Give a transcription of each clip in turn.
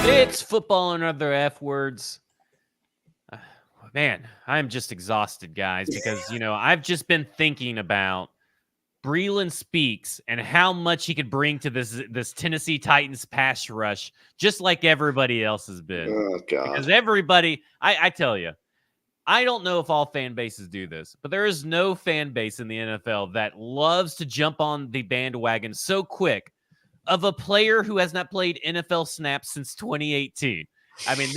It's football and other F words. Man, I'm just exhausted, guys, because, I've just been thinking about Breeland Speaks and how much he could bring to this Tennessee Titans pass rush, just like everybody else has been. Oh, God. Because everybody, I tell you, I don't know if all fan bases do this, but there is no fan base in the NFL that loves to jump on the bandwagon so quick of a player who has not played NFL snaps since 2018. I mean,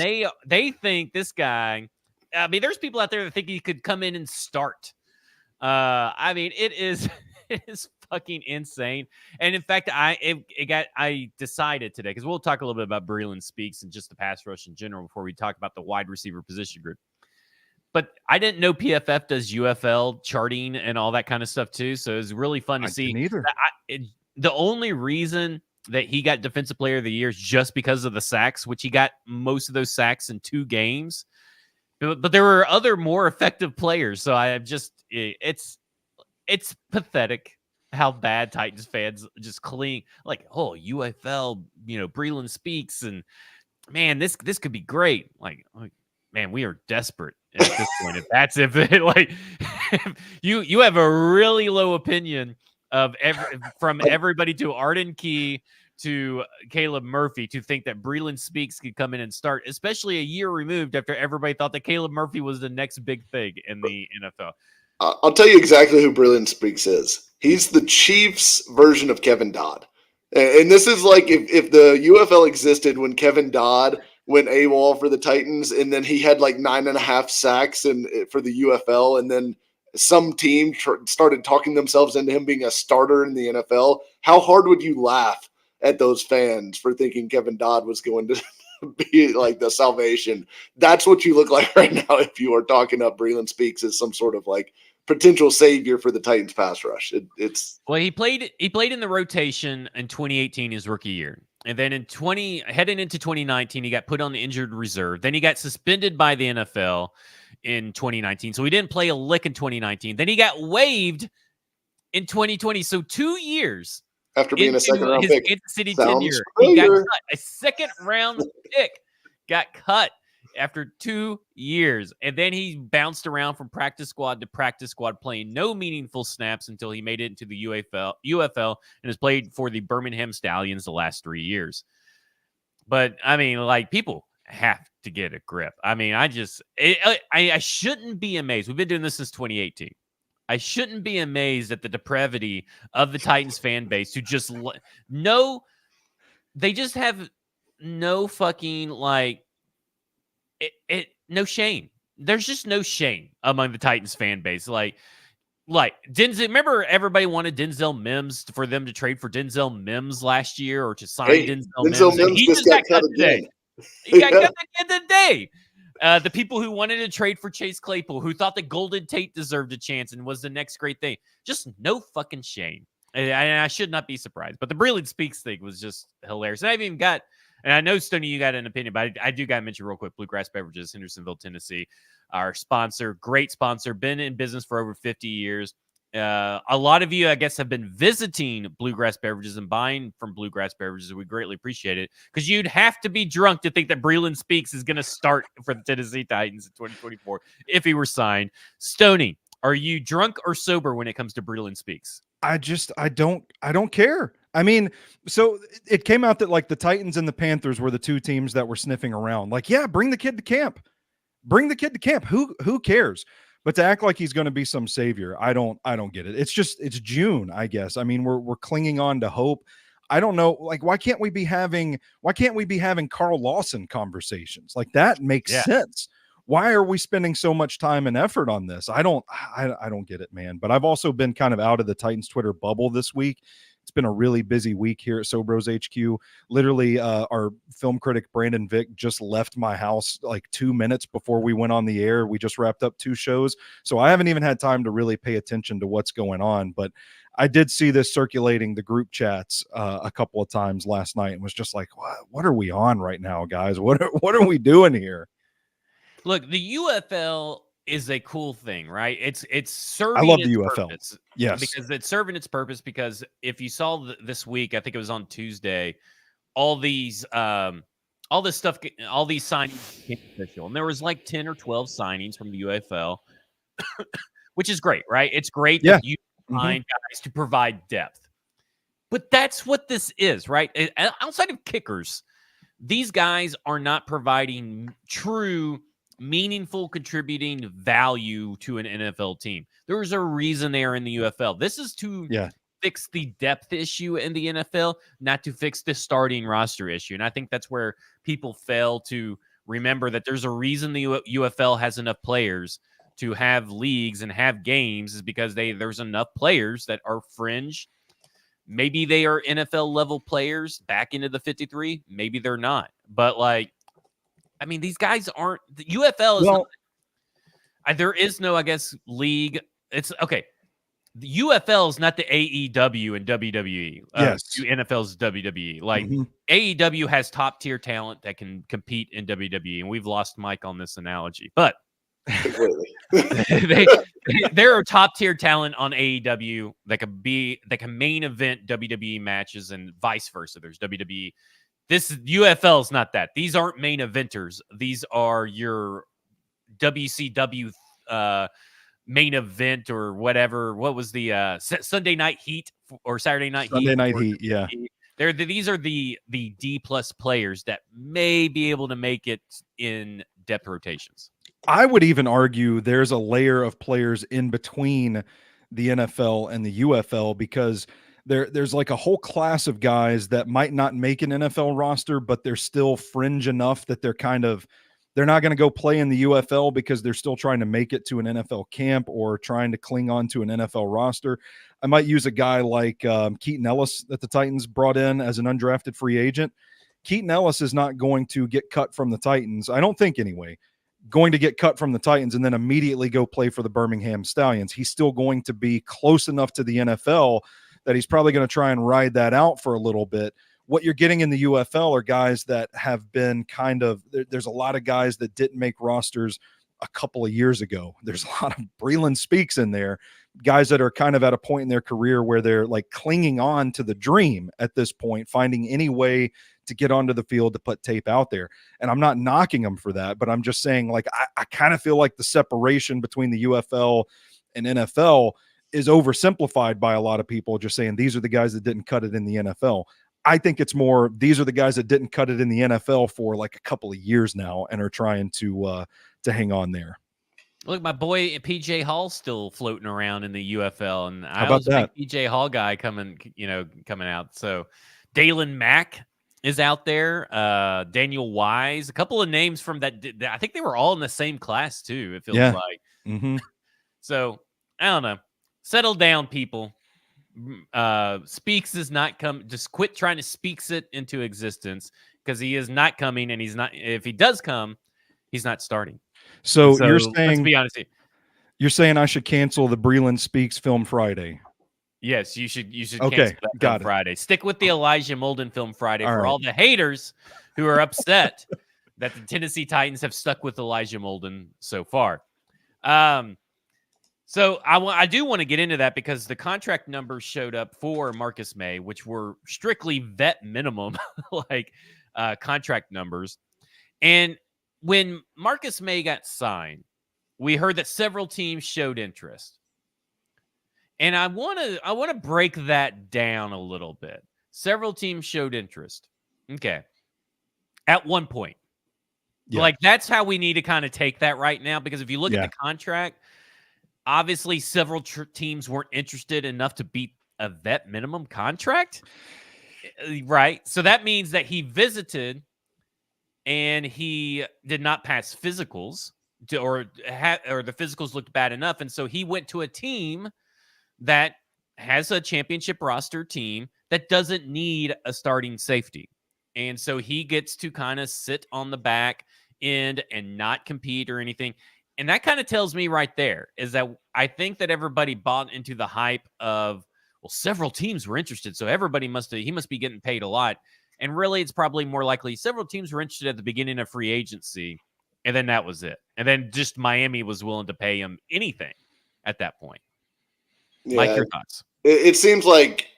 they think this guy. I mean, there's people out there that think he could come in and start. I mean, it is it is fucking insane. And in fact, I decided today, because we'll talk a little bit about Breeland Speaks and just the pass rush in general before we talk about the wide receiver position group. But I didn't know PFF does UFL charting and all that kind of stuff too. So it was really fun to see. Neither. The only reason that he got Defensive Player of the Year is just because of the sacks, which he got most of those sacks in 2 games. But there were other more effective players. So it's pathetic how bad Titans fans just cling like, oh, UFL, Breeland Speaks, and man, this could be great. Like, man, we are desperate at this point. If you have a really low opinion of from everybody to Arden Key to Caleb Murphy to think that Breeland Speaks could come in and start, especially a year removed after everybody thought that Caleb Murphy was the next big thing in the NFL. I'll tell you exactly who Breeland Speaks is. He's the Chiefs version of Kevin Dodd. And this is like if the UFL existed when Kevin Dodd went AWOL for the Titans, and then he had like 9.5 sacks for the UFL, and then some team started talking themselves into him being a starter in the NFL. How hard would you laugh at those fans for thinking Kevin Dodd was going to be like the salvation? That's what you look like right now if you are talking up Breeland Speaks as some sort of like potential savior for the Titans pass rush. He played in the rotation in 2018, his rookie year. And then heading into 2019, he got put on the injured reserve. Then he got suspended by the NFL in 2019. So he didn't play a lick in 2019. Then he got waived in 2020. So 2 years after being a second-round pick. Kansas City tenure, he got cut. A second-round pick got cut after 2 years. And then he bounced around from practice squad to practice squad, playing no meaningful snaps until he made it into the UFL and has played for the Birmingham Stallions the last 3 years. But, I mean, like, people have to get a grip. I mean, I shouldn't be amazed. We've been doing this since 2018. I shouldn't be amazed at the depravity of the Titans fan base who just they just have no fucking like no shame. There's just no shame among the Titans fan base. Like Denzel. Remember, everybody wanted Denzel Mims for them to trade for Denzel Mims last year or to sign Denzel Mims. He just got cut today. He got cut again today. The people who wanted to trade for Chase Claypool, who thought that Golden Tate deserved a chance and was the next great thing. Just no fucking shame. And I should not be surprised. But the Breeland Speaks thing was just hilarious. And I've even got, and I know, Stoney, you got an opinion, but I do got to mention real quick, Bluegrass Beverages, Hendersonville, Tennessee, our sponsor, great sponsor, been in business for over 50 years. A lot of you, I guess, have been visiting Bluegrass Beverages and buying from Bluegrass Beverages. We greatly appreciate it because you'd have to be drunk to think that Breeland Speaks is going to start for the Tennessee Titans in 2024 if he were signed. Stoney, are you drunk or sober when it comes to Breeland Speaks? I don't care. I mean, so it came out that like the Titans and the Panthers were the 2 teams that were sniffing around. Like, yeah, bring the kid to camp. Bring the kid to camp. Who cares? But to act like he's going to be some savior, I don't get it. It's June, I guess. I mean, we're clinging on to hope. I don't know. Like, why can't we be having Carl Lawson conversations? Like, that makes sense. Why are we spending so much time and effort on this? I don't get it, man. But I've also been kind of out of the Titans Twitter bubble this week. It's been a really busy week here at Sobros HQ. Literally, our film critic, Brandon Vick, just left my house like 2 minutes before we went on the air. We just wrapped up 2 shows. So I haven't even had time to really pay attention to what's going on. But I did see this circulating the group chats a couple of times last night and was just like, what are we on right now, guys? What are we doing here? Look, the UFL is a cool thing, right? It's serving. I love its the UFL. Purpose. Yes, because it's serving its purpose. Because if you saw this week, I think it was on Tuesday, all these all this stuff, all these signings became official, and there was like 10 or 12 signings from the UFL, which is great, right? It's great Yeah. that you find guys to provide depth, but that's what this is, right? Outside of kickers, these guys are not providing true, meaningful, contributing value to an NFL team. There's a reason they are in the UFL. This is to fix the depth issue in the NFL, not to fix the starting roster issue. And I think that's where people fail to remember that there's a reason the UFL has enough players to have leagues and have games, is because there's enough players that are fringe. Maybe they are NFL level players back into the 53. Maybe they're not. But like, I mean, these guys aren't. The UFL is not. There is no, I guess, league. It's okay. The UFL is not the AEW and WWE. Yes. NFL's WWE. Like AEW has top tier talent that can compete in WWE, and we've lost Mike on this analogy, but there are top tier talent on AEW that can main event WWE matches, and vice versa. There's WWE. This UFL is not that. These aren't main eventers. These are your WCW main event or whatever. What was the Sunday Night Heat or Saturday Night Heat? Sunday Night Heat, yeah. These are the D plus players that may be able to make it in depth rotations. I would even argue there's a layer of players in between the NFL and the UFL, because there's like a whole class of guys that might not make an NFL roster, but they're still fringe enough that they're not going to go play in the UFL because they're still trying to make it to an NFL camp or trying to cling on to an NFL roster. I might use a guy like Keaton Ellis that the Titans brought in as an undrafted free agent. Keaton Ellis is not going to get cut from the Titans, I don't think anyway, going to get cut from the Titans and then immediately go play for the Birmingham Stallions. He's still going to be close enough to the NFL that he's probably going to try and ride that out for a little bit. What you're getting in the UFL are guys that have been there's a lot of guys that didn't make rosters a couple of years ago. There's a lot of Breeland Speaks in there, guys that are kind of at a point in their career where they're like clinging on to the dream at this point, finding any way to get onto the field to put tape out there. And I'm not knocking them for that, but I'm just saying, like, I kind of feel like the separation between the UFL and NFL is oversimplified by a lot of people, just saying these are the guys that didn't cut it in the NFL. I think it's more, these are the guys that didn't cut it in the NFL for like a couple of years now and are trying to hang on there. Look, my boy PJ Hall's still floating around in the UFL, and I was a big PJ Hall guy coming out. So Dalen Mack is out there. Daniel Wise, a couple of names from that. I think they were all in the same class too. It feels like. So I don't know. Settle down, people. Speaks is not come. Just quit trying to speaks it into existence, because he is not coming, and he's not. If he does come, he's not starting. So you're let's saying, be honest here. You're saying I should cancel the Breeland Speaks film Friday? Yes, you should. Okay, cancel that got film it. Friday. Stick with the Elijah Molden film Friday All for right. all the haters who are upset that the Tennessee Titans have stuck with Elijah Molden so far. So I do want to get into that, because the contract numbers showed up for Marcus May, which were strictly vet minimum, like contract numbers. And when Marcus May got signed, we heard that several teams showed interest. And I want to break that down a little bit. Several teams showed interest. Okay. At one point. Yeah. Like, that's how we need to kind of take that right now, because if you look at the contract, obviously several teams weren't interested enough to beat a vet minimum contract. Right? So that means that he visited and he did not pass physicals, or the physicals looked bad enough. And so he went to a team that has a championship roster team that doesn't need a starting safety. And so he gets to kind of sit on the back end and not compete or anything. And that kind of tells me right there is that I think that everybody bought into the hype of, well, several teams were interested, so he must be getting paid a lot. And really, it's probably more likely several teams were interested at the beginning of free agency, and then that was it. And then just Miami was willing to pay him anything at that point. Yeah, Mike, your thoughts? It seems like,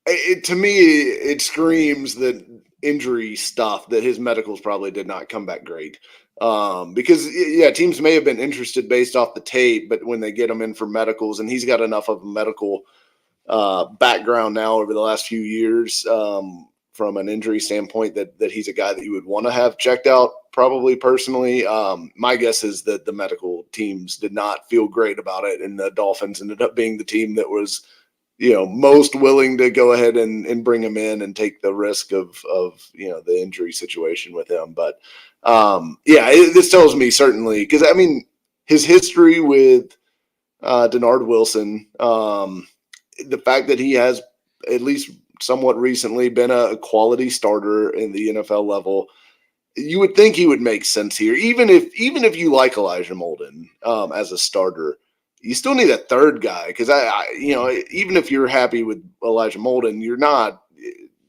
to me, it screams that injury stuff that his medicals probably did not come back great. Because yeah, teams may have been interested based off the tape, but when they get him in for medicals, and he's got enough of a medical background now over the last few years from an injury standpoint that he's a guy that you would want to have checked out. Probably personally, my guess is that the medical teams did not feel great about it, and the Dolphins ended up being the team that was, most willing to go ahead and bring him in and take the risk of the injury situation with him. But this tells me certainly, because I mean his history with Denard Wilson, the fact that he has at least somewhat recently been a quality starter in the NFL level, you would think he would make sense here. Even if you like Elijah Molden as a starter, you still need a third guy, because even if you're happy with Elijah Molden, you're not.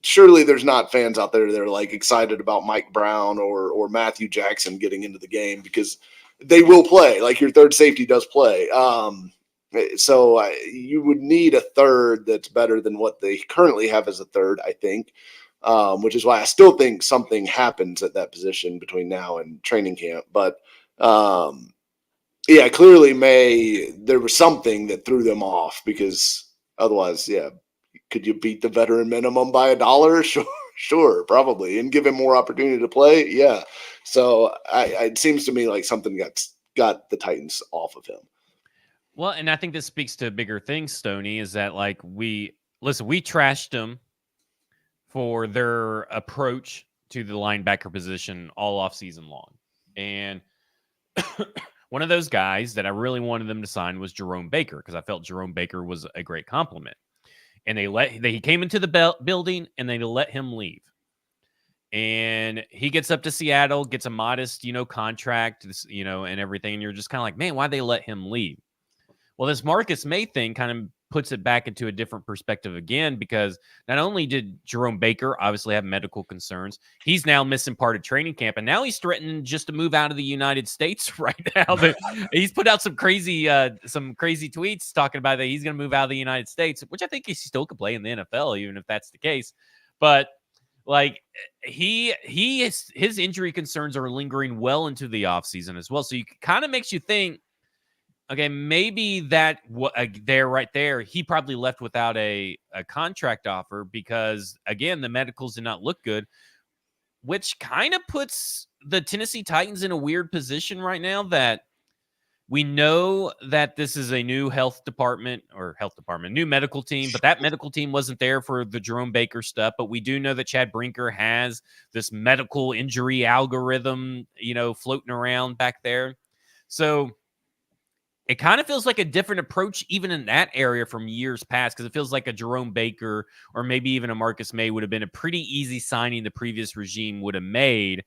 Surely there's not fans out there that are like excited about Mike Brown or Matthew Jackson getting into the game, because they will play. Like, your third safety does play. So you would need a third that's better than what they currently have as a third, I think, which is why I still think something happens at that position between now and training camp. But clearly there was something that threw them off, because otherwise, could you beat the veteran minimum by $1? Sure, probably, and give him more opportunity to play. Yeah. So it seems to me like something got the Titans off of him. Well, and I think this speaks to bigger things, Stoney, is that like we trashed them for their approach to the linebacker position all off season long. And one of those guys that I really wanted them to sign was Jerome Baker, because I felt Jerome Baker was a great compliment. And he came into the building and they let him leave. And he gets up to Seattle, gets a modest, contract, and everything. And you're just kind of like, man, why'd they let him leave? Well, this Marcus May thing kind of puts it back into a different perspective again, because not only did Jerome Baker obviously have medical concerns, he's now missing part of training camp, and now he's threatening just to move out of the United States right now. He's put out some crazy tweets talking about that he's going to move out of the United States, which I think he still could play in the NFL, even if that's the case. But like his injury concerns are lingering well into the offseason as well. So you kind of makes you think, okay, maybe that right there, he probably left without a contract offer because, again, the medicals did not look good, which kind of puts the Tennessee Titans in a weird position right now, that we know that this is a new new medical team, but that medical team wasn't there for the Jerome Baker stuff. But we do know that Chad Brinker has this medical injury algorithm, floating around back there. So it kind of feels like a different approach even in that area from years past, because it feels like a Jerome Baker or maybe even a Marcus May would have been a pretty easy signing the previous regime would have made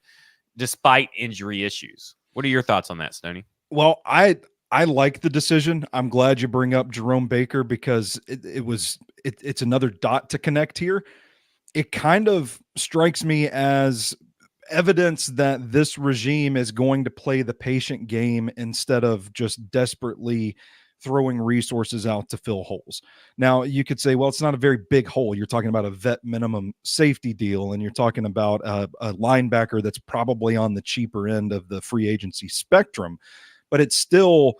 despite injury issues. What are your thoughts on that, Stoney? Well, I like the decision. I'm glad you bring up Jerome Baker, because it's another dot to connect here. It kind of strikes me as evidence that this regime is going to play the patient game instead of just desperately throwing resources out to fill holes. Now, you could say, well, it's not a very big hole. You're talking about a vet minimum safety deal, and you're talking about a linebacker that's probably on the cheaper end of the free agency spectrum. But it's still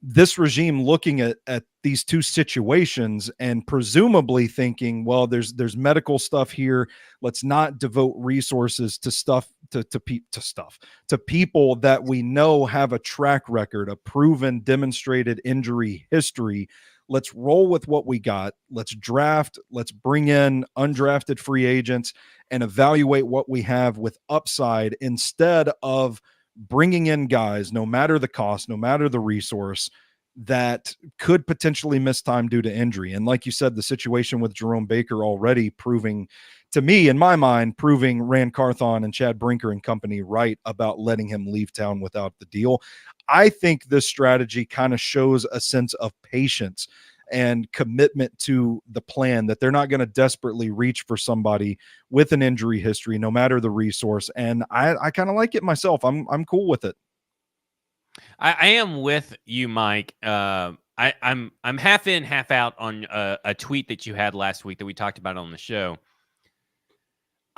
this regime looking at these two situations and presumably thinking, well, there's medical stuff here. Let's not devote resources to stuff to people that we know have a track record, a proven, demonstrated injury history. Let's roll with what we got. Let's draft. Let's bring in undrafted free agents and evaluate what we have with upside, instead of bringing in guys, no matter the cost, no matter the resource, that could potentially miss time due to injury. And like you said, the situation with Jerome Baker already proving, to me, in my mind, proving Rand Carthon and Chad Brinker and company right about letting him leave town without the deal. I think this strategy kind of shows a sense of patience and commitment to the plan, that they're not going to desperately reach for somebody with an injury history, no matter the resource. And I kind of like it myself. I'm cool with it. I am with you, Mike. I'm half in, half out on a tweet that you had last week that we talked about on the show.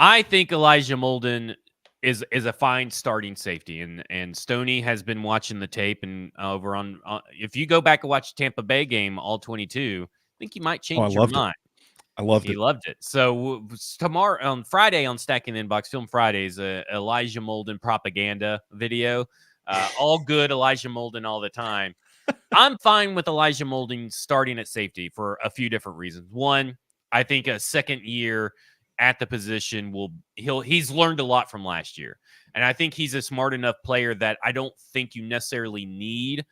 I think Elijah Molden is a fine starting safety, and Stoney has been watching the tape and over on. If you go back and watch the Tampa Bay game, all 22, I think you might Oh, I change your loved it. mind. I loved He it. loved it. So tomorrow on Friday on Stacking the Inbox Film Fridays, Elijah Molden propaganda video. All good Elijah Molden all the time. I'm fine with Elijah Molden starting at safety for a few different reasons. One, I think a second year at the position he's learned a lot from last year. And I think he's a smart enough player that I don't think you necessarily need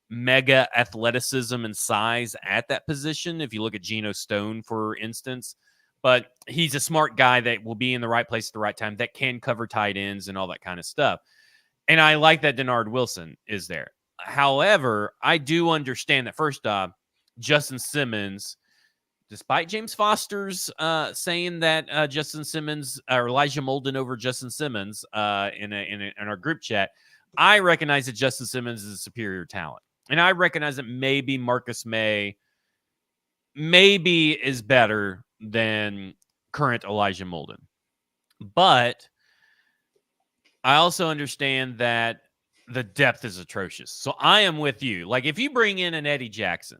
mega athleticism and size at that position. If you look at Geno Stone, for instance, but he's a smart guy that will be in the right place at the right time, that can cover tight ends and all that kind of stuff. And I like that Denard Wilson is there. However, I do understand that first off, Justin Simmons, despite James Foster's saying that Justin Simmons or Elijah Molden over Justin Simmons in our group chat, I recognize that Justin Simmons is a superior talent. And I recognize that maybe Marcus May is better than current Elijah Molden. But I also understand that the depth is atrocious. So I am with you. Like, if you bring in an Eddie Jackson,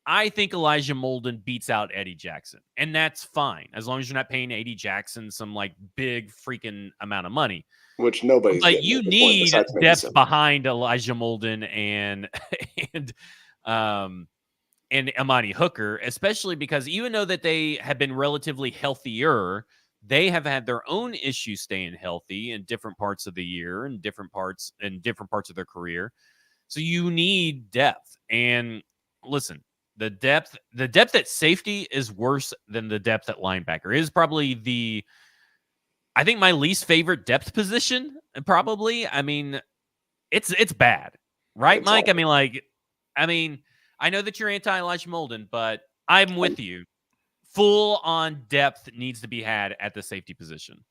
I think Elijah Molden beats out Eddie Jackson. And that's fine, as long as you're not paying Eddie Jackson some, like, big freaking amount of money. Which nobody's But getting you at this point need besides maybe depth Simmons. behind Elijah Molden and Amani Hooker, especially because even though that they have been relatively healthier, they have had their own issues staying healthy in different parts of the year and different parts of their career. So you need depth. And listen, the depth at safety is worse than the depth at linebacker. It is probably I think my least favorite depth position, probably. I mean, it's bad. Right, Mike? I mean, I know that you're anti-Elijah Molden, but I'm with you. Full on depth needs to be had at the safety position.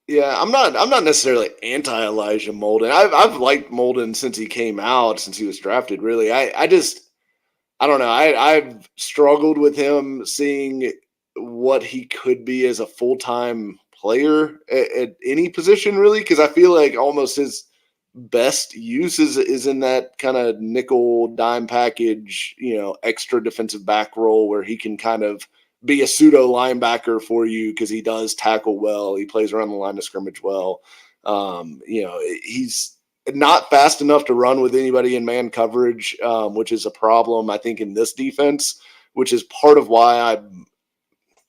Yeah, I'm not necessarily anti Elijah Molden. I've liked Molden since he came out, since he was drafted. Really, I don't know. I've struggled with him seeing what he could be as a full-time player at any position, really, because I feel like almost his best use is in that kind of nickel dime package, extra defensive back role where he can kind of be a pseudo linebacker for you because he does tackle well. He plays around the line of scrimmage well. He's not fast enough to run with anybody in man coverage, which is a problem, I think, in this defense, which is part of why I'm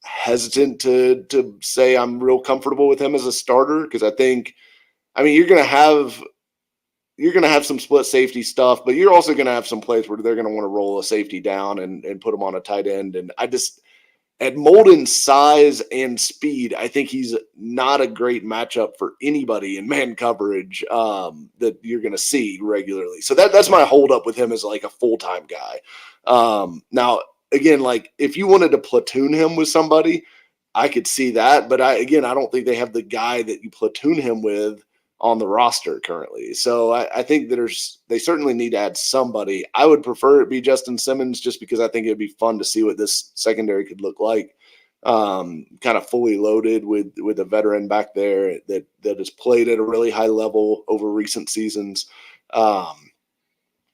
hesitant to say I'm real comfortable with him as a starter, because you're going to have some split safety stuff, but you're also going to have some plays where they're going to want to roll a safety down and put him on a tight end. And at Molden's size and speed, I think he's not a great matchup for anybody in man coverage that you're going to see regularly. So that's my holdup with him as like a full-time guy. Now, again, like if you wanted to platoon him with somebody, I could see that. But I don't think they have the guy that you platoon him with on the roster currently. So I think they certainly need to add somebody. I would prefer it be Justin Simmons just because I think it'd be fun to see what this secondary could look like. Kind of fully loaded with a veteran back there that has played at a really high level over recent seasons.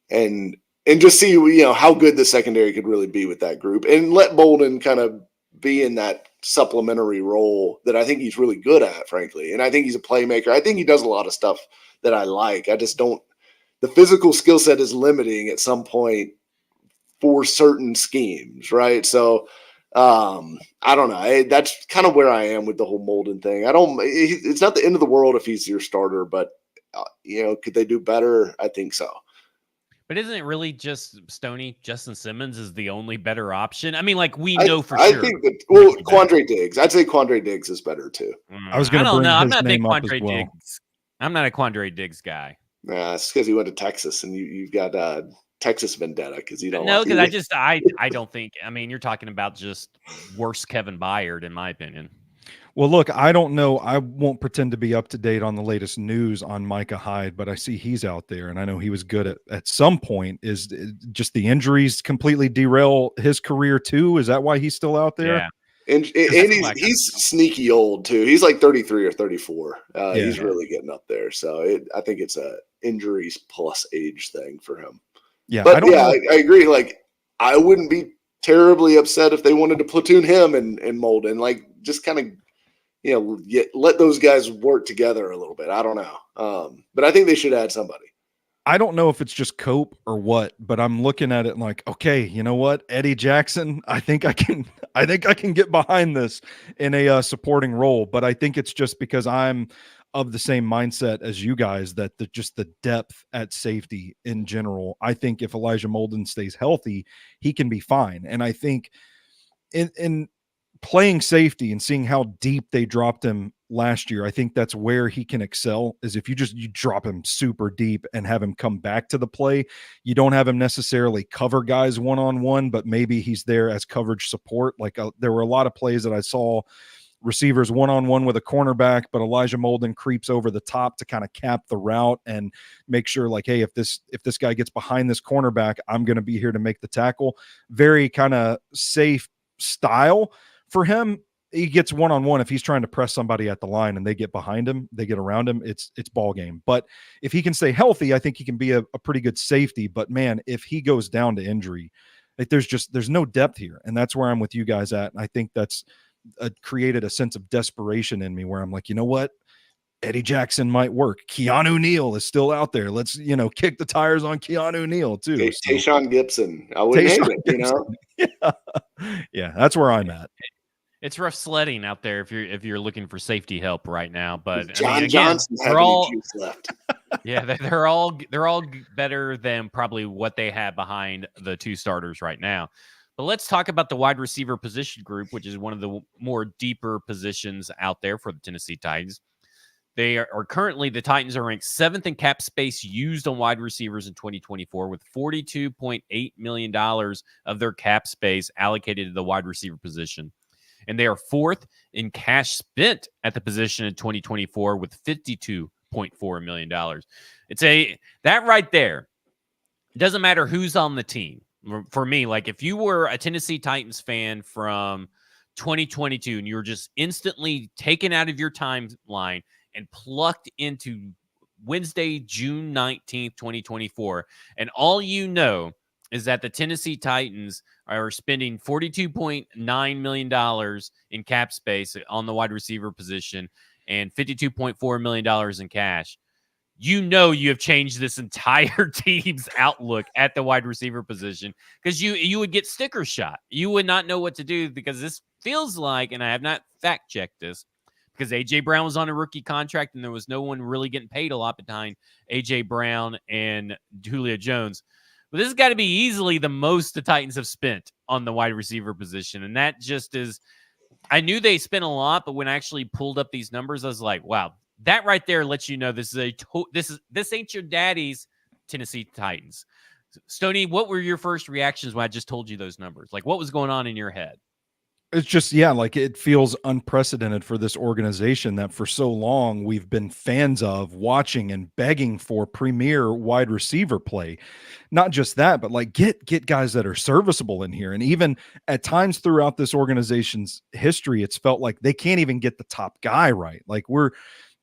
And just see, how good the secondary could really be with that group, and let Molden kind of be in that supplementary role that I think he's really good at, frankly. And I think he's a playmaker. I think he does a lot of stuff that I like. I just don't, the physical skill set is limiting at some point for certain schemes, right? So I don't know. That's kind of where I am with the whole Molden thing. It's not the end of the world if he's your starter, but could they do better? I think so. But isn't it really just Stoney? Justin Simmons is the only better option. I mean, like we know for sure. I think that Quandre Diggs. I'd say Quandre Diggs is better too. I was going to bring his name up as well. Diggs. I'm not a Quandre Diggs guy. Nah, it's because he went to Texas, and you've got Texas vendetta because you don't. No, because I don't think. I mean, you're talking about just worse Kevin Byard, in my opinion. Well, look, I don't know. I won't pretend to be up to date on the latest news on Micah Hyde, but I see he's out there, and I know he was good at some point. Is just the injuries completely derail his career too? Is that why he's still out there? Yeah. And he's sneaky old too. He's like 33 or 34. He's really getting up there. So I think it's a injuries plus age thing for him. Yeah, but I agree. Like, I wouldn't be terribly upset if they wanted to platoon him and Molden. Like, just kind of let those guys work together a little bit. I don't know, but I think they should add somebody. I don't know if it's just cope or what, but I'm looking at it like, okay, you know what, Eddie Jackson, I think I can get behind this in a supporting role, but I think it's just because I'm of the same mindset as you guys that just the depth at safety in general. I think if Elijah Molden stays healthy, he can be fine, and I think in playing safety and seeing how deep they dropped him last year, I think that's where he can excel, is if you drop him super deep and have him come back to the play. You don't have him necessarily cover guys one-on-one, but maybe he's there as coverage support. Like there were a lot of plays that I saw receivers one-on-one with a cornerback, but Elijah Molden creeps over the top to kind of cap the route and make sure, like, hey, if this guy gets behind this cornerback, I'm going to be here to make the tackle. Very kind of safe style for him. He gets one-on-one. If he's trying to press somebody at the line and they get behind him, they get around him, it's ball game. But if he can stay healthy, I think he can be a pretty good safety. But man, if he goes down to injury, like there's no depth here. And that's where I'm with you guys at. And I think that's created a sense of desperation in me where I'm like, you know what? Eddie Jackson might work. Keanu Neal is still out there. Let's, kick the tires on Keanu Neal too. Tayshaun Gibson. I wouldn't hate it, Yeah, that's where I'm at. It's rough sledding out there if you're looking for safety help right now. But John Johnson, they're all left. Yeah, they're all better than probably what they have behind the two starters right now. But let's talk about the wide receiver position group, which is one of the more deeper positions out there for the Tennessee Titans. They are currently, the Titans are ranked 7th in cap space used on wide receivers in 2024, with $42.8 million of their cap space allocated to the wide receiver position. And they are 4th in cash spent at the position in 2024 with $52.4 million. That right there, it doesn't matter who's on the team. For me, like if you were a Tennessee Titans fan from 2022 and you were just instantly taken out of your timeline and plucked into Wednesday, June 19th, 2024, and all you know is that the Tennessee Titans are spending $42.9 million in cap space on the wide receiver position and $52.4 million in cash. You have changed this entire team's outlook at the wide receiver position, because you would get sticker shot. You would not know what to do, because this feels like, and I have not fact checked this, because A.J. Brown was on a rookie contract and there was no one really getting paid a lot behind A.J. Brown and Julio Jones. But this has got to be easily the most the Titans have spent on the wide receiver position. And that just is, I knew they spent a lot, but when I actually pulled up these numbers, I was like, wow, that right there lets you know this ain't your daddy's Tennessee Titans. Stoney, what were your first reactions when I just told you those numbers? Like, what was going on in your head? It's just, like it feels unprecedented for this organization that for so long we've been fans of, watching and begging for premier wide receiver play. Not just that, but like get guys that are serviceable in here. And even at times throughout this organization's history, it's felt like they can't even get the top guy right. Like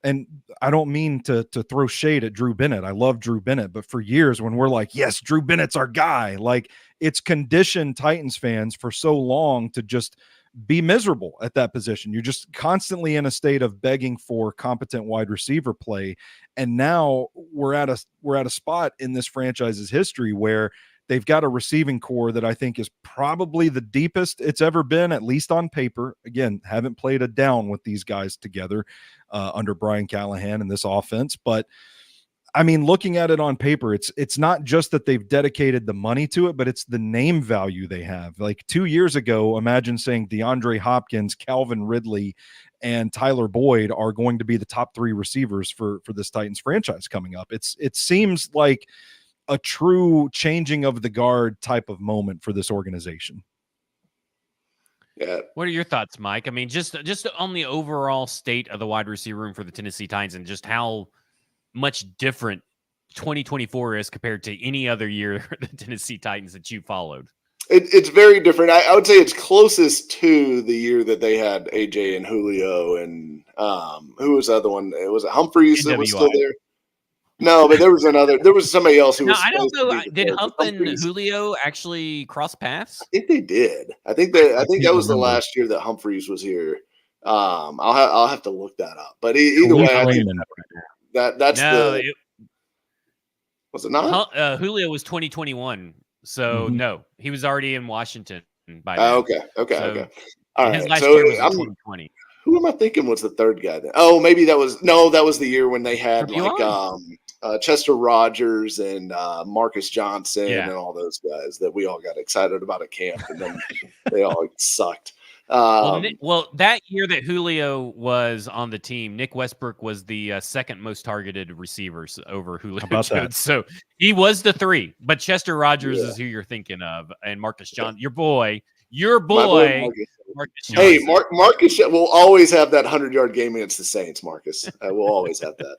and I don't mean to throw shade at Drew Bennett. I love Drew Bennett, but for years when we're like, yes, Drew Bennett's our guy, like it's conditioned Titans fans for so long to just be miserable at that position. You're just constantly in a state of begging for competent wide receiver play. And now we're at a spot in this franchise's history where they've got a receiving core that I think is probably the deepest it's ever been, at least on paper. Again, haven't played a down with these guys together under Brian Callahan in this offense. But I mean, looking at it on paper, it's not just that they've dedicated the money to it, but it's the name value they have. Like 2 years ago, imagine saying DeAndre Hopkins, Calvin Ridley, and Tyler Boyd are going to be the top 3 receivers for this Titans franchise coming up. It seems like a true changing of the guard type of moment for this organization. Yeah. What are your thoughts, Mike? I mean, just on the overall state of the wide receiver room for the Tennessee Titans and just how much different 2024 is compared to any other year the Tennessee Titans that you followed. It's very different. I would say it's closest to the year that they had AJ and Julio and who was the other one? Was it Humphreys that was still NWI. there? No, but there was somebody else who No, was I don't supposed to know. be the Did third. Hump But and Humphreys, Julio actually cross paths? I think they did. I think I that can't was the remember. last year that Humphreys was here. I'll have to look that up. But either Khalif way, I think Raymond. that's No, was it not? Julio was 2021. So Mhm. no, he was already in Washington by then. Okay. So All his right. last So year was in I'm 2020. who am I thinking was the third guy then? Oh, maybe that was the year when they had Trip you on. Chester Rogers and Marcus Johnson Yeah. and all those guys that we all got excited about at camp, and then they all sucked. Well, that year that Julio was on the team, Nick Westbrook was the second most targeted receivers over Julio about that? Jones. So he was the three, but Chester Rogers Yeah. is who you're thinking of, and Marcus Okay. John, your boy My boy Marcus. Marcus Hey, Johnson. Marcus will always have that 100-yard game against the Saints. Marcus, I will always have that.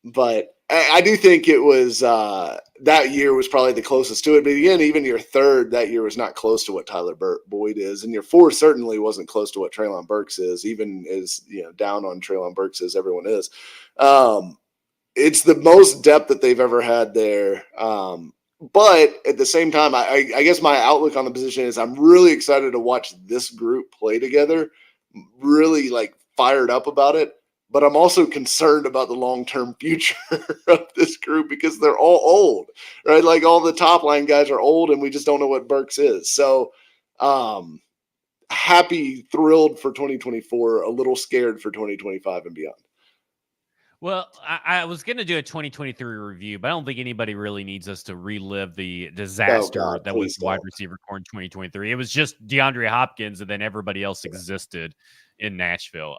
But I do think it was that year was probably the closest to it. But again, even your third that year was not close to what Tyler Boyd is, and your fourth certainly wasn't close to what Treylon Burks is, even as down on Treylon Burks as everyone is. It's the most depth that they've ever had there. But at the same time, I guess my outlook on the position is I'm really excited to watch this group play together. Really fired up about it. But I'm also concerned about the long-term future of this group because they're all old, right? Like all the top line guys are old and we just don't know what Burks is. So happy, thrilled for 2024, a little scared for 2025 and beyond. Well, I was going to do a 2023 review, but I don't think anybody really needs us to relive the disaster that was wide receiver core in 2023. It was just DeAndre Hopkins, and then everybody else existed in Nashville.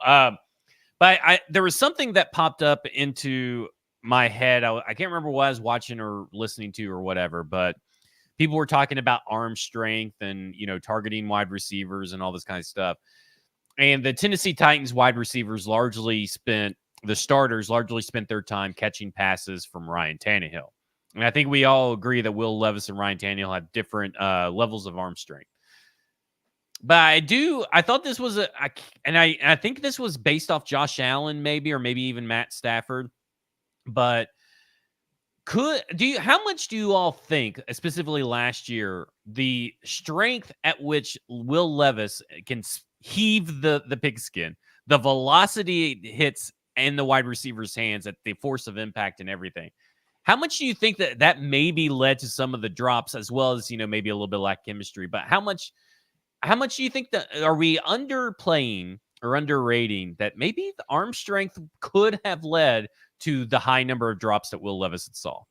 But there was something that popped up into my head. I can't remember what I was watching or listening to or whatever, but people were talking about arm strength and, targeting wide receivers and all this kind of stuff. And the Tennessee Titans wide receivers the starters largely spent their time catching passes from Ryan Tannehill. And I think we all agree that Will Levis and Ryan Tannehill have different levels of arm strength. But I thought this was I think this was based off Josh Allen maybe, or maybe even Matt Stafford. But how much do you all think, specifically last year, the strength at which Will Levis can heave the pigskin, the velocity it hits in the wide receiver's hands at the force of impact and everything, how much do you think that maybe led to some of the drops, as well as, maybe a little bit of lack of chemistry? But how much do you think that are we underplaying or underrating that maybe the arm strength could have led to the high number of drops that Will Levis saw?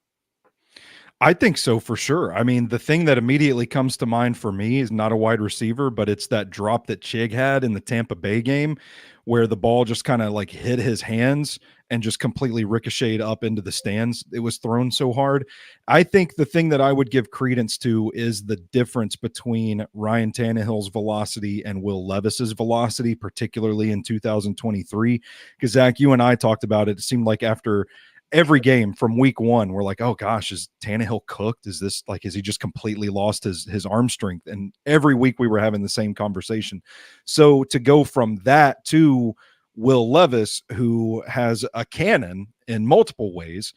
I think so for sure. I mean, the thing that immediately comes to mind for me is not a wide receiver, but it's that drop that Chig had in the Tampa Bay game where the ball just kind of hit his hands and just completely ricocheted up into the stands. It was thrown so hard. I think the thing that I would give credence to is the difference between Ryan Tannehill's velocity and Will Levis's velocity, particularly in 2023. Because Zach, you and I talked about it. It seemed like after every game from week one, we're like, oh gosh, is Tannehill cooked? Is he just completely lost his arm strength? And every week we were having the same conversation. So to go from that to Will Levis, who has a cannon in multiple ways,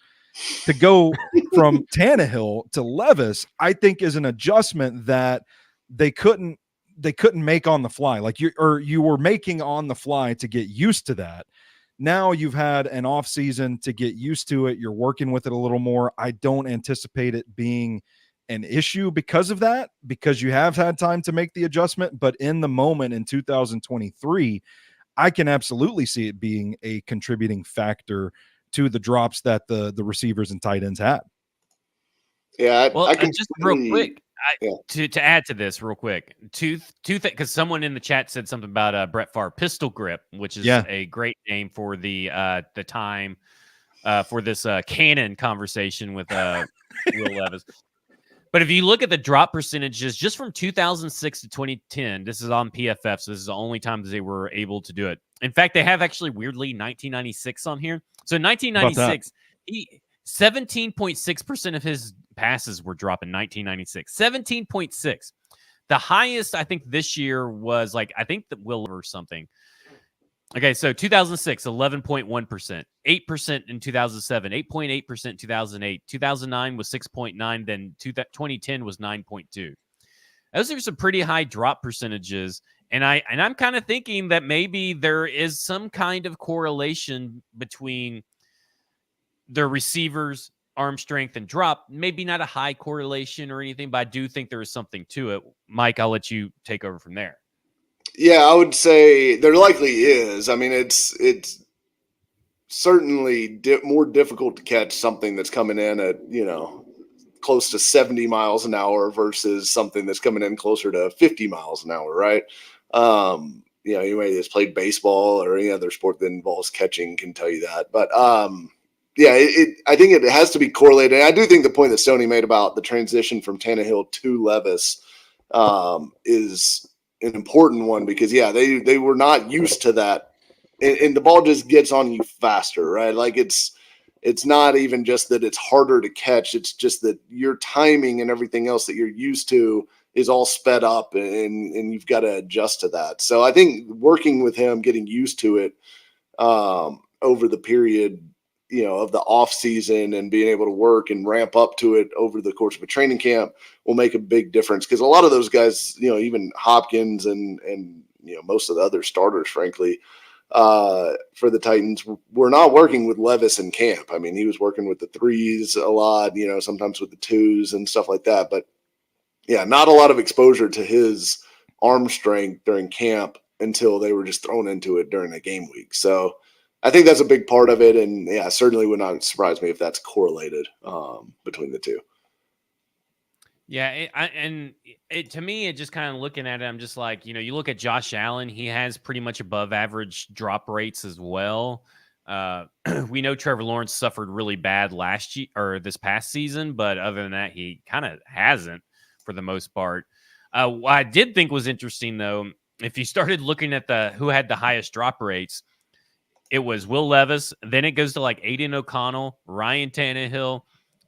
to go from Tannehill to Levis, I think is an adjustment that they couldn't make on the fly. You were making on the fly to get used to that. Now you've had an off season to get used to it. You're working with it a little more. I don't anticipate it being an issue because of that, because you have had time to make the adjustment. But in the moment in 2023, I can absolutely see it being a contributing factor to the drops that the receivers and tight ends had. Yeah, I can just real quick. To add to this real quick, because someone in the chat said something about Brett Favre pistol grip, which is a great name for the time for this canon conversation with Will Levis. But if you look at the drop percentages just from 2006 to 2010, this is on PFF, so this is the only time that they were able to do it. In fact, they have actually weirdly 1996 on here. So in 1996, 17.6% of his passes were dropping 1996. 17.6. The highest I think this year was like, I think that Will or something. Okay, so 2006, 11.1%, 8% in 2007, 8.8% in 2008, 2009 was 6.9, then 2010 was 9.2. Those are some pretty high drop percentages, and I'm kind of thinking that maybe there is some kind of correlation between the receivers' arm strength and drop. Maybe not a high correlation or anything, but I do think there is something to it. Mike, I'll let you take over from there. Yeah, I would say there likely is. I mean, it's certainly more difficult to catch something that's coming in at, close to 70 miles an hour versus something that's coming in closer to 50 miles an hour, right? Anybody that's played baseball or any other sport that involves catching can tell you that. But I think it has to be correlated. And I do think the point that Stoney made about the transition from Tannehill to Levis is an important one because, they were not used to that. And the ball just gets on you faster, right? Like it's not even just that it's harder to catch. It's just that your timing and everything else that you're used to is all sped up and you've got to adjust to that. So I think working with him, getting used to it over the period, of the off season and being able to work and ramp up to it over the course of a training camp will make a big difference. Because a lot of those guys, even Hopkins and most of the other starters, frankly, for the Titans, were not working with Levis in camp. I mean, he was working with the threes a lot, sometimes with the twos and stuff like that. But yeah, not a lot of exposure to his arm strength during camp until they were just thrown into it during a game week. So I think that's a big part of it. And yeah, certainly would not surprise me if that's correlated between the two. Yeah, to me, it just kind of looking at it, I'm just like, you look at Josh Allen, he has pretty much above average drop rates as well. We know Trevor Lawrence suffered really bad last year or this past season, but other than that, he kind of hasn't for the most part. What I did think was interesting, though, if you started looking at who had the highest drop rates, it was Will Levis. Then it goes to like Aiden O'Connell, Ryan Tannehill,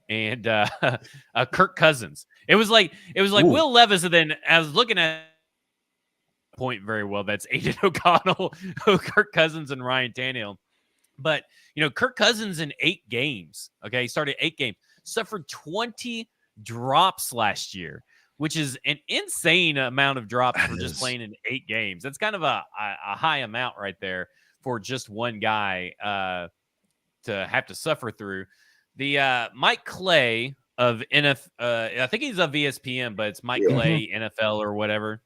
and Kirk Cousins. It was like Ooh. Will Levis, and then I was looking at point very well. That's Aiden O'Connell, Kirk Cousins, and Ryan Tannehill. But Kirk Cousins in 8 games. Okay, he started 8 games, suffered 20 drops last year, which is an insane amount of drops for just playing in 8 games. That's kind of a high amount right there for just one guy to have to suffer through. The Mike Clay of NFL, I think he's of ESPN, but it's Mike Clay NFL or whatever.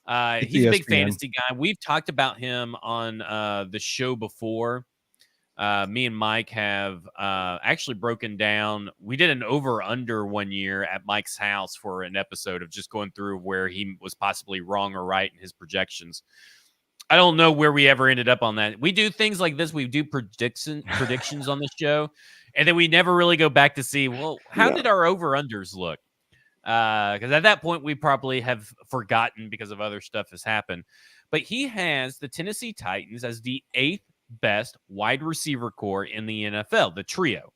He's a big fantasy guy. We've talked about him on the show before. Me and Mike have actually broken down. We did an over-under one year at Mike's house for an episode of just going through where he was possibly wrong or right in his projections. I don't know where we ever ended up on that. We do things like this. We do predictions on the show, and then we never really go back to see, well, how did our over-unders look? Because at that point, we probably have forgotten because of other stuff has happened. But he has the Tennessee Titans as the 8th best wide receiver core in the NFL, the trio.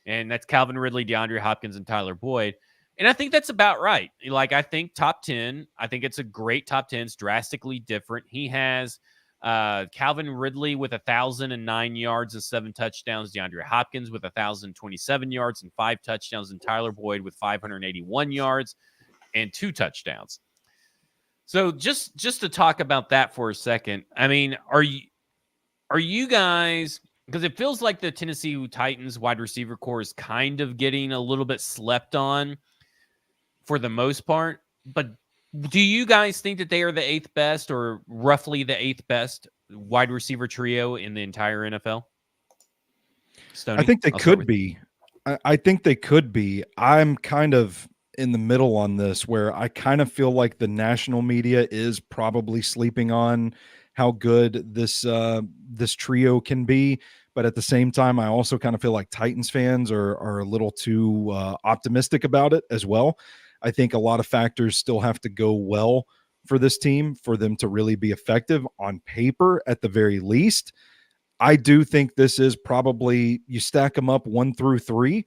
And that's Calvin Ridley, DeAndre Hopkins, and Tyler Boyd. And I think that's about right. Like, I think top 10, I think it's a great top 10. It's drastically different. He has Calvin Ridley with 1,009 yards and 7 touchdowns, DeAndre Hopkins with 1,027 yards and 5 touchdowns, and Tyler Boyd with 581 yards and 2 touchdowns. So just to talk about that for a second, I mean, are you guys, because it feels like the Tennessee Titans wide receiver core is kind of getting a little bit slept on for the most part, but do you guys think that they are the 8th best or roughly the 8th best wide receiver trio in the entire NFL? Stoney, I think they could be. I think they could be. I'm kind of in the middle on this where I kind of feel like the national media is probably sleeping on how good this trio can be. But at the same time, I also kind of feel like Titans fans are a little too optimistic about it as well. I think a lot of factors still have to go well for this team for them to really be effective on paper at the very least. I do think this is probably, you stack them up 1 through 3.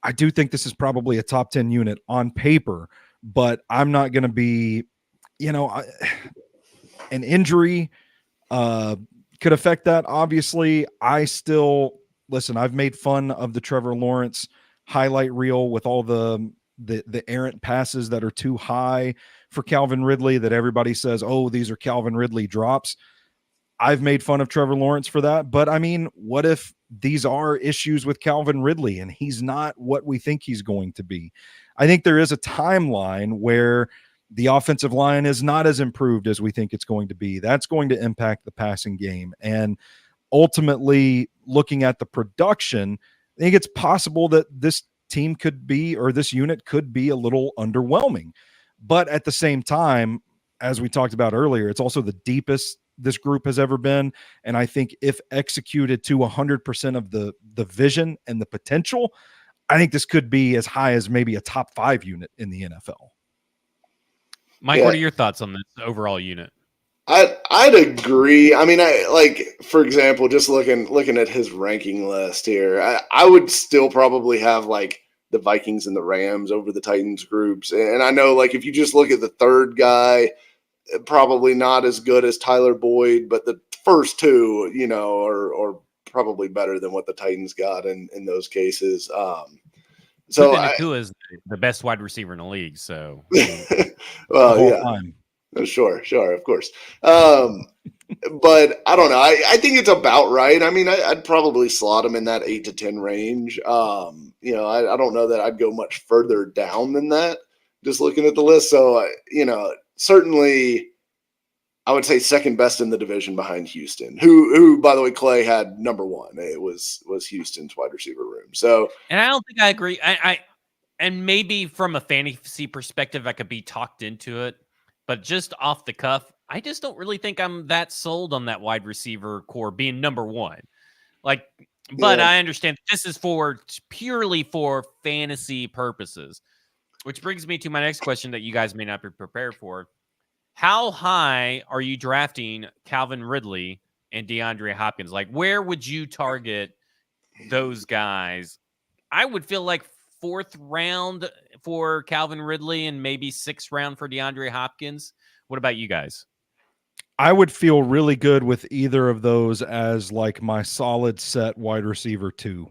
I do think this is probably a top 10 unit on paper, but I'm not going to be, an injury could affect that. Obviously, I still listen. I've made fun of the Trevor Lawrence highlight reel with all the errant passes that are too high for Calvin Ridley that everybody says, oh, these are Calvin Ridley drops. I've made fun of Trevor Lawrence for that. But I mean, what if these are issues with Calvin Ridley and he's not what we think he's going to be? I think there is a timeline where the offensive line is not as improved as we think it's going to be. That's going to impact the passing game. And ultimately, looking at the production, I think it's possible that this team could be, or this unit could be, a little underwhelming. But at the same time, as we talked about earlier, it's also the deepest this group has ever been. And I think if executed to 100% of the vision and the potential, I think this could be as high as maybe a top 5 unit in the NFL. Mike, what are your thoughts on this overall unit? I'd agree. I mean, for example, just looking at his ranking list here, I would still probably have like the Vikings and the Rams over the Titans groups. And I know, like, if you just look at the third guy, probably not as good as Tyler Boyd, but the first two, are probably better than what the Titans got in those cases. So Nakua is the best wide receiver in the league. So, well, yeah. Sure, of course. But I don't know. I think it's about right. I mean, I'd probably slot him in that 8 to 10 range. I don't know that I'd go much further down than that, just looking at the list. So, certainly I would say second best in the division behind Houston, who by the way, Clay had number 1. It was Houston's wide receiver room. So, and I don't think I agree. And maybe from a fantasy perspective, I could be talked into it. But just off the cuff, I just don't really think I'm that sold on that wide receiver core being number 1. But I understand this is purely for fantasy purposes, which brings me to my next question that you guys may not be prepared for. How high are you drafting Calvin Ridley and DeAndre Hopkins? Like, where would you target those guys? I would feel like 4th round for Calvin Ridley and maybe 6th round for DeAndre Hopkins. What about you guys? I would feel really good with either of those as like my solid set wide receiver 2.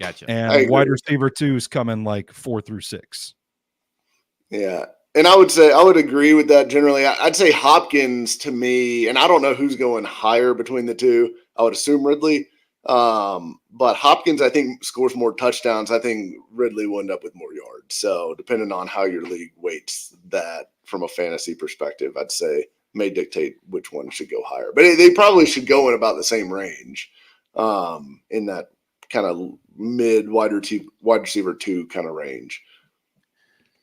Gotcha. And wide receiver 2 is coming like 4 through 6. Yeah. And I would agree with that generally. I'd say Hopkins to me, and I don't know who's going higher between the two. I would assume Ridley. But Hopkins, I think, scores more touchdowns. I think Ridley will end up with more yards. So depending on how your league weights that from a fantasy perspective, I'd say may dictate which one should go higher. But they probably should go in about the same range, in that kind of mid wide receiver 2 kind of range.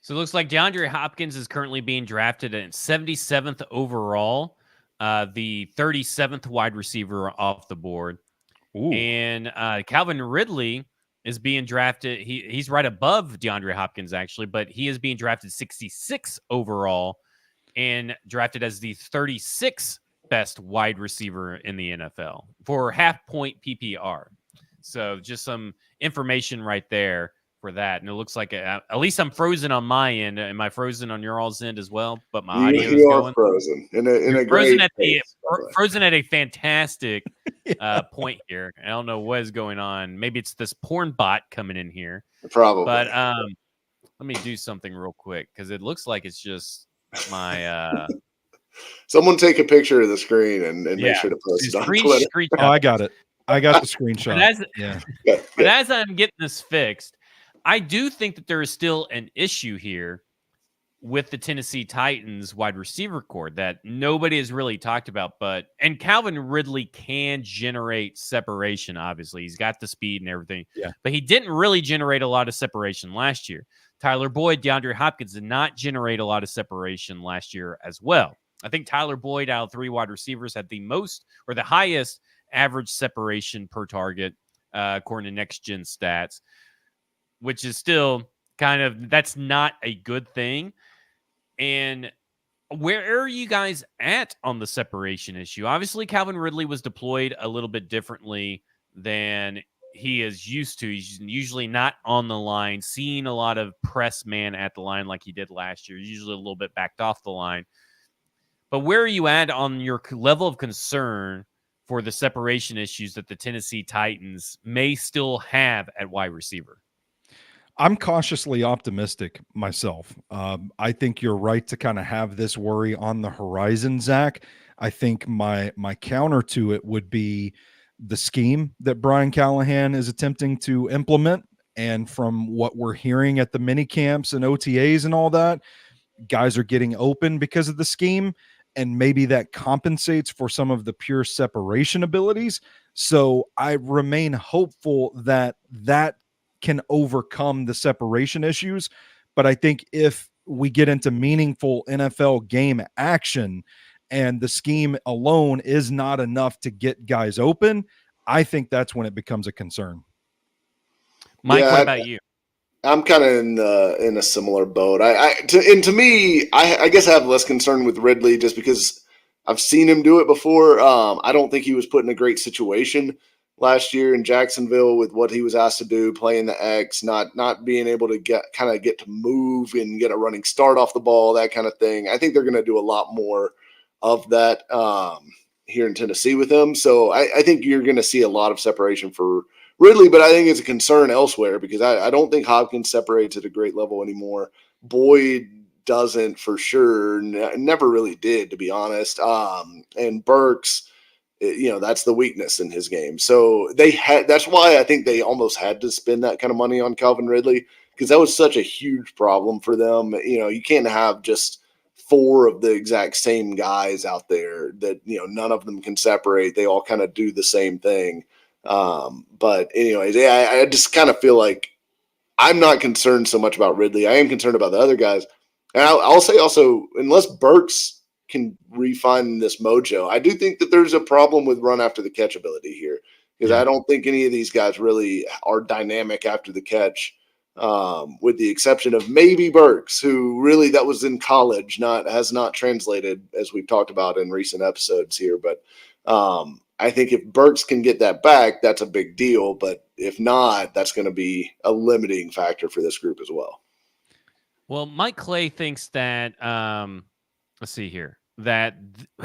So it looks like DeAndre Hopkins is currently being drafted at 77th overall, the 37th wide receiver off the board. Ooh. And Calvin Ridley is being drafted. He's right above DeAndre Hopkins, actually, but he is being drafted 66 overall and drafted as the 36th best wide receiver in the NFL for half-point PPR. So just some information right there for that. And it looks like at least I'm frozen on my end. Am I frozen on your all's end as well? But my audio is going. Frozen in a frozen great frozen at a fantastic point here. I don't know what is going on. Maybe it's this porn bot coming in here. Probably. But let me do something real quick because it looks like it's just my someone take a picture of the screen and make sure to post it on Twitter. Oh, I got it. I got the screenshot. But as I'm getting this fixed, I do think that there is still an issue here with the Tennessee Titans wide receiver core that nobody has really talked about. And Calvin Ridley can generate separation, obviously. He's got the speed and everything. Yeah. But he didn't really generate a lot of separation last year. Tyler Boyd, DeAndre Hopkins did not generate a lot of separation last year as well. I think Tyler Boyd, out of 3 wide receivers, had the most or the highest average separation per target, according to Next Gen Stats, which is still that's not a good thing. And where are you guys at on the separation issue? Obviously, Calvin Ridley was deployed a little bit differently than he is used to. He's usually not on the line, seeing a lot of press man at the line like he did last year. Usually a little bit backed off the line. But where are you at on your level of concern for the separation issues that the Tennessee Titans may still have at wide receiver? I'm cautiously optimistic myself. I think you're right to kind of have this worry on the horizon, Zach. I think my counter to it would be the scheme that Brian Callahan is attempting to implement. And from what we're hearing at the mini camps and OTAs and all that, guys are getting open because of the scheme. And maybe that compensates for some of the pure separation abilities. So I remain hopeful that that can overcome the separation issues. But I think if we get into meaningful NFL game action and the scheme alone is not enough to get guys open, I think that's when it becomes a concern. Mike, what about you? I'm kind of in a similar boat. To me, I guess I have less concern with Ridley just because I've seen him do it before. I don't think he was put in a great situation last year in Jacksonville with what he was asked to do, playing the X, not being able to get to move and get a running start off the ball, that kind of thing. I think they're going to do a lot more of that here in Tennessee with him. So I think you're going to see a lot of separation for Ridley, but I think it's a concern elsewhere because I don't think Hopkins separates at a great level anymore. Boyd doesn't for sure, never really did, to be honest. And Burks, that's the weakness in his game. So that's why I think they almost had to spend that kind of money on Calvin Ridley because that was such a huge problem for them. You can't have just 4 of the exact same guys out there that, none of them can separate. They all kind of do the same thing. But anyways, I just kind of feel like I'm not concerned so much about Ridley. I am concerned about the other guys. And I'll say also, unless Burks can refine this mojo, I do think that there's a problem with run after the catch ability here because I don't think any of these guys really are dynamic after the catch, with the exception of maybe Burks, who really that was in college, has not translated as we've talked about in recent episodes here. But I think if Burks can get that back, that's a big deal. But if not, that's going to be a limiting factor for this group as well. Well, Mike Clay thinks that, let's see here, that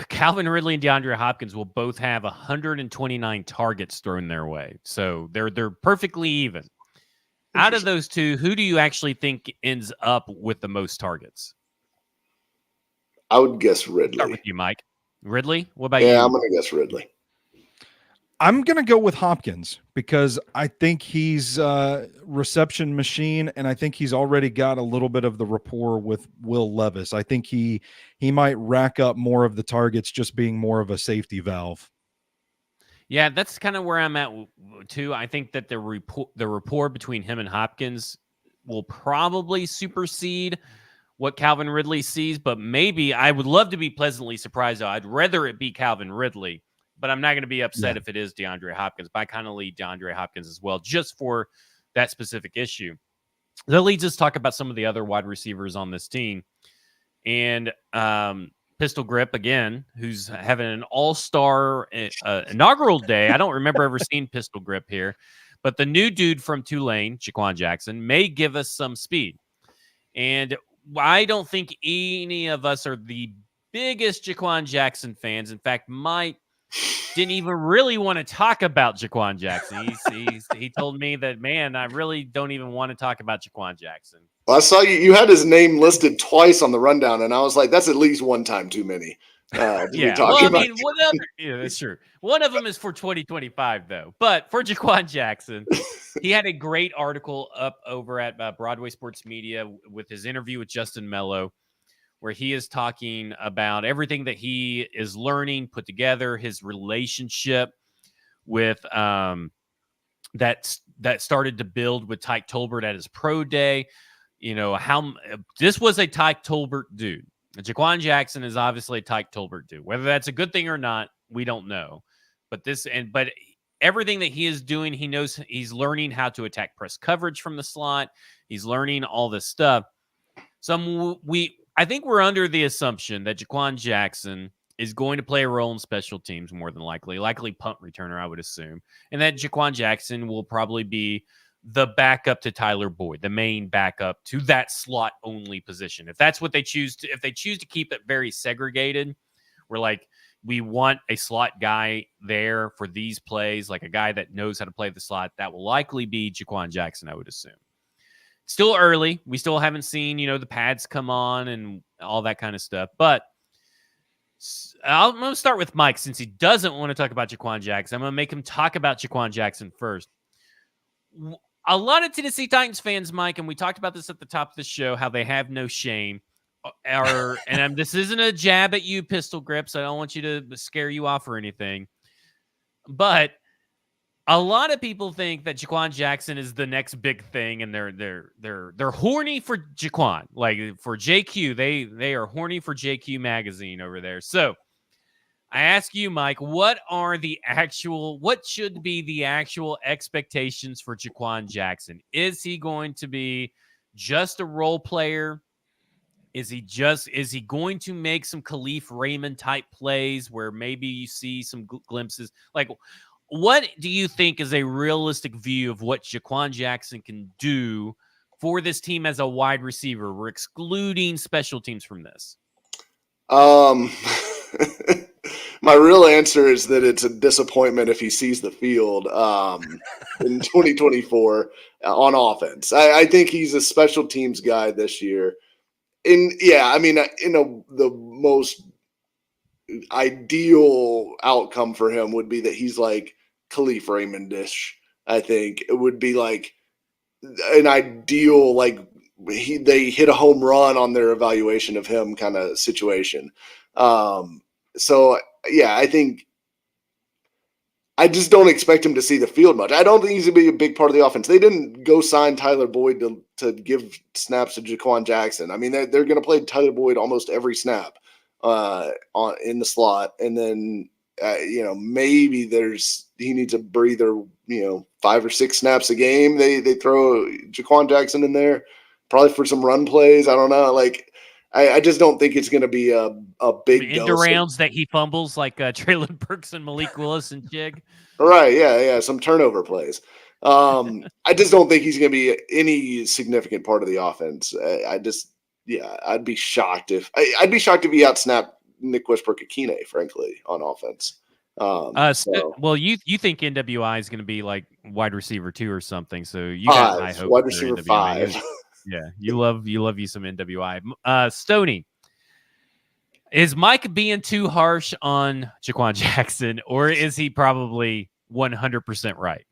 Calvin Ridley and DeAndre Hopkins will both have 129 targets thrown their way. So they're perfectly even. Out of those two, who do you actually think ends up with the most targets? I would guess Ridley. Start with you, Mike. Ridley? What about you? Yeah, I'm going to guess Ridley. I'm going to go with Hopkins because I think he's a reception machine, and I think he's already got a little bit of the rapport with Will Levis. I think he might rack up more of the targets just being more of a safety valve. Yeah, that's kind of where I'm at too. I think that the rapport between him and Hopkins will probably supersede what Calvin Ridley sees, but maybe I would love to be pleasantly surprised. Though. I'd rather it be Calvin Ridley. But I'm not going to be upset if it is DeAndre Hopkins. But I kind of lead DeAndre Hopkins as well, just for that specific issue. That leads us to talk about some of the other wide receivers on this team. And Pistol Grip, again, who's having an all-star inaugural day. I don't remember ever seeing Pistol Grip here. But the new dude from Tulane, Jaquan Jackson, may give us some speed. And I don't think any of us are the biggest Jaquan Jackson fans. In fact, Mike didn't even really want to talk about Jaquan Jackson. He told me that, man, I really don't even want to talk about Jaquan Jackson. Well, I saw you had his name listed twice on the rundown, and I was like, that's at least one time too many. Yeah, that's true. One of them is for 2025, though. But for Jaquan Jackson, he had a great article up over at Broadway Sports Media with his interview with Justin Mello, where he is talking about everything that he is learning, put together, his relationship with that started to build with Tyke Tolbert at his pro day. How this was a Tyke Tolbert dude. Jaquan Jackson is obviously a Tyke Tolbert dude. Whether that's a good thing or not, we don't know. But everything that he is doing, he knows he's learning how to attack press coverage from the slot. He's learning all this stuff. I think we're under the assumption that Jaquan Jackson is going to play a role in special teams more than likely punt returner, I would assume. And that Jaquan Jackson will probably be the backup to Tyler Boyd, the main backup to that slot only position. If that's what they choose to, if they choose to keep it very segregated, we're like, we want a slot guy there for these plays, like a guy that knows how to play the slot. That will likely be Jaquan Jackson, I would assume. Still early. We still haven't seen, the pads come on and all that kind of stuff. But I'm going to start with Mike since he doesn't want to talk about Jaquan Jackson. I'm going to make him talk about Jaquan Jackson first. A lot of Tennessee Titans fans, Mike, and we talked about this at the top of the show, how they have no shame. This isn't a jab at you, Pistol Grips. I don't want you to scare you off or anything. But a lot of people think that Jaquan Jackson is the next big thing, and they're horny for Jaquan. Like for JQ, they are horny for JQ magazine over there. So I ask you, Mike, what should be the actual expectations for Jaquan Jackson? Is he going to be just a role player? Is he going to make some Khalif Raymond type plays where maybe you see some glimpses? Like, what do you think is a realistic view of what Jaquan Jackson can do for this team as a wide receiver? We're excluding special teams from this. My real answer is that it's a disappointment if he sees the field in 2024 on offense. I think he's a special teams guy this year. The most ideal outcome for him would be that he's like Khalif Raymond-ish. I think it would be like an ideal, like they hit a home run on their evaluation of him kind of situation. I think I just don't expect him to see the field much. I don't think he's going to be a big part of the offense. They didn't go sign Tyler Boyd to give snaps to Jaquan Jackson. I mean, they're going to play Tyler Boyd almost every snap in the slot. And then, maybe he needs a breather, 5 or 6 snaps a game. They throw Jaquan Jackson in there probably for some run plays. I don't know. Like, I just don't think it's going to be a big end rounds that he fumbles like Traylon Burks and Malik Willis and Jig. Right. Yeah. Some turnover plays. I just don't think he's going to be any significant part of the offense. I'd be shocked if he outsnapped Nick Westbrook-Akine, frankly, on offense. Well, you think NWI is going to be like wide receiver 2 or something. So you got high hopes. Wide receiver 5. Yeah, you love you some NWI. Stoney, is Mike being too harsh on Jaquan Jackson, or is he probably 100% right?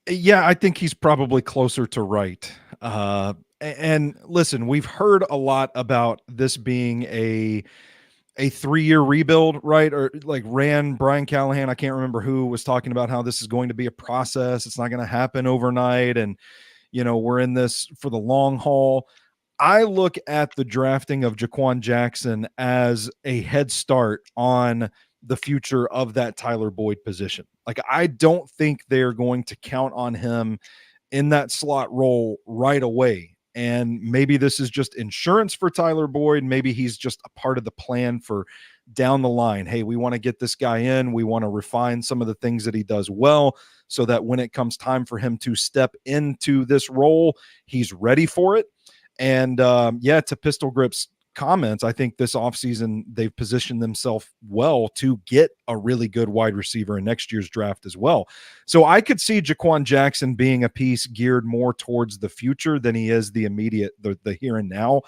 Yeah, I think he's probably closer to right. And listen, we've heard a lot about this being a 3-year rebuild, right? Or like Brian Callahan, I can't remember who, was talking about how this is going to be a process. It's not going to happen overnight. And we're in this for the long haul. I look at the drafting of Jaquan Jackson as a head start on the future of that Tyler Boyd position. Like, I don't think they're going to count on him in that slot role right away. And maybe this is just insurance for Tyler Boyd. Maybe he's just a part of the plan for down the line. Hey, we want to get this guy in. We want to refine some of the things that he does well so that when it comes time for him to step into this role, he's ready for it. And to Pistol Grip's comments, I think this offseason they've positioned themselves well to get a really good wide receiver in next year's draft as well. So I could see Jaquan Jackson being a piece geared more towards the future than he is the immediate, the here and now.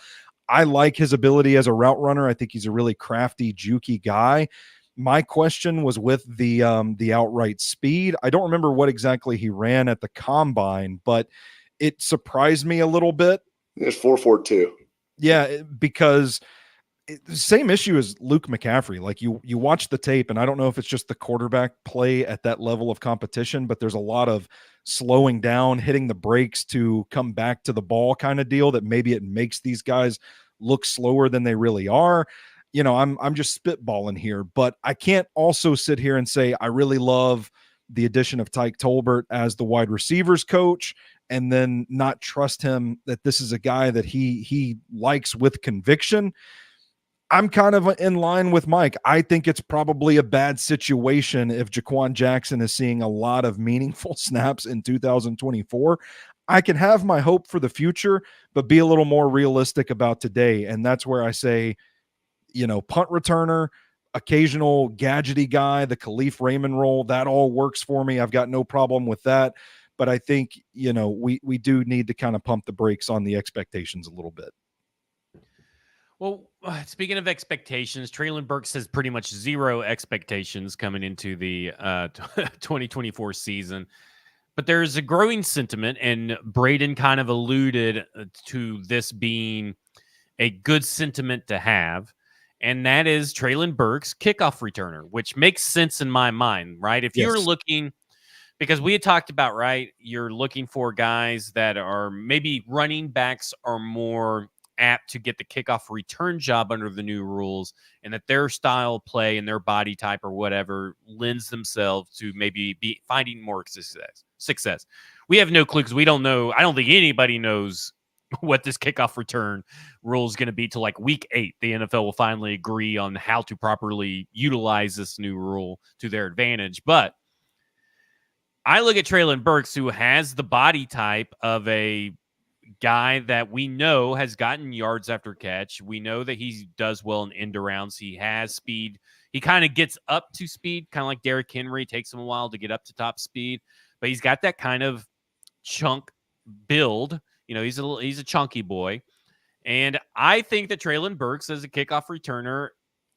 I like his ability as a route runner. I think he's a really crafty, jukey guy. My question was with the outright speed. I don't remember what exactly he ran at the combine, but it surprised me a little bit. It's 4.42. Yeah, because same issue as Luke McCaffrey. Like you watch the tape, and I don't know if it's just the quarterback play at that level of competition, but there's a lot of slowing down, hitting the brakes to come back to the ball kind of deal that maybe it makes these guys look slower than they really are. I'm just spitballing here, but I can't also sit here and say I really love the addition of Tyke Tolbert as the wide receivers coach and then not trust him that this is a guy that he likes with conviction. I'm kind of in line with Mike. I think it's probably a bad situation if Jaquan Jackson is seeing a lot of meaningful snaps in 2024. I can have my hope for the future, but be a little more realistic about today. And that's where I say, punt returner, occasional gadgety guy, the Khalif Raymond role, that all works for me. I've got no problem with that. But I think, we do need to kind of pump the brakes on the expectations a little bit. Well, speaking of expectations, Treylon Burks has pretty much zero expectations coming into the 2024 season. But there's a growing sentiment, and Braden kind of alluded to this being a good sentiment to have, and that is Treylon Burks, kickoff returner, which makes sense in my mind, right? If you're looking, because we had talked about, right, you're looking for guys that are maybe running backs are more apt to get the kickoff return job under the new rules, and that their style of play and their body type or whatever lends themselves to maybe be finding more success. We have no clue because we don't know. I don't think anybody knows what this kickoff return rule is going to be till like week 8. The NFL will finally agree on how to properly utilize this new rule to their advantage. But I look at Treylon Burks, who has the body type of a guy that we know has gotten yards after catch. We know that he does well in end arounds. He has speed. He kind of gets up to speed, kind of like Derrick Henry. It takes him a while to get up to top speed, but he's got that kind of chunk build. He's a chunky boy. And I think that Treylon Burks as a kickoff returner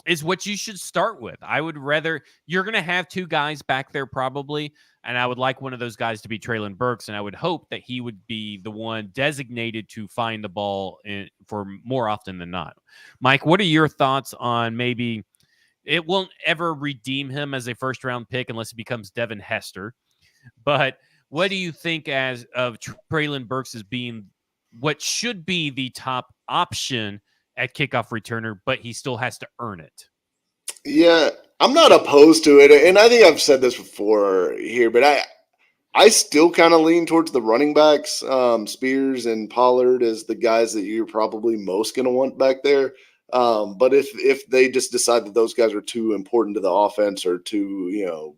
is what you should start with. I would rather, you're going to have 2 guys back there probably, and I would like one of those guys to be Treylon Burks, and I would hope that he would be the one designated to find the ball for more often than not. Mike, what are your thoughts on maybe it won't ever redeem him as a first-round pick unless he becomes Devin Hester, but what do you think as of Treylon Burks as being what should be the top option at kickoff returner, but he still has to earn it? Yeah, I'm not opposed to it, and I think I've said this before here, but I still kind of lean towards the running backs, Spears and Pollard as the guys that you're probably most going to want back there. But if they just decide that those guys are too important to the offense or too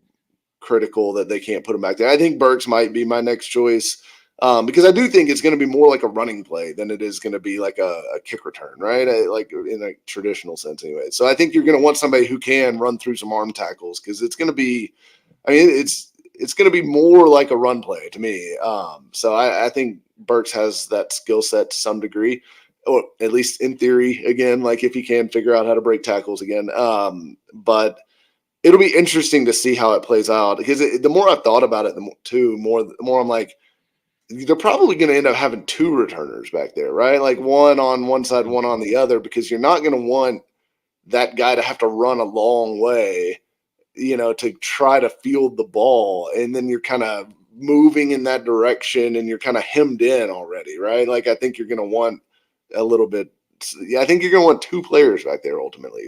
critical that they can't put him back there, I think Burks might be my next choice. Because I do think it's going to be more like a running play than it is going to be like a kick return, right? Like in a traditional sense anyway. So I think you're going to want somebody who can run through some arm tackles because it's going to be, it's going to be more like a run play to me. So I think Burks has that skill set to some degree, or at least in theory, again, like if he can figure out how to break tackles again. But it'll be interesting to see how it plays out because the more I've thought about it, the more I'm like, they're probably going to end up having 2 returners back there, right? Like one on one side, one on the other, because you're not going to want that guy to have to run a long way, to try to field the ball. And then you're kind of moving in that direction and you're kind of hemmed in already, right? Like I think you're going to want a little bit. Yeah, I think you're going to want 2 players back there ultimately,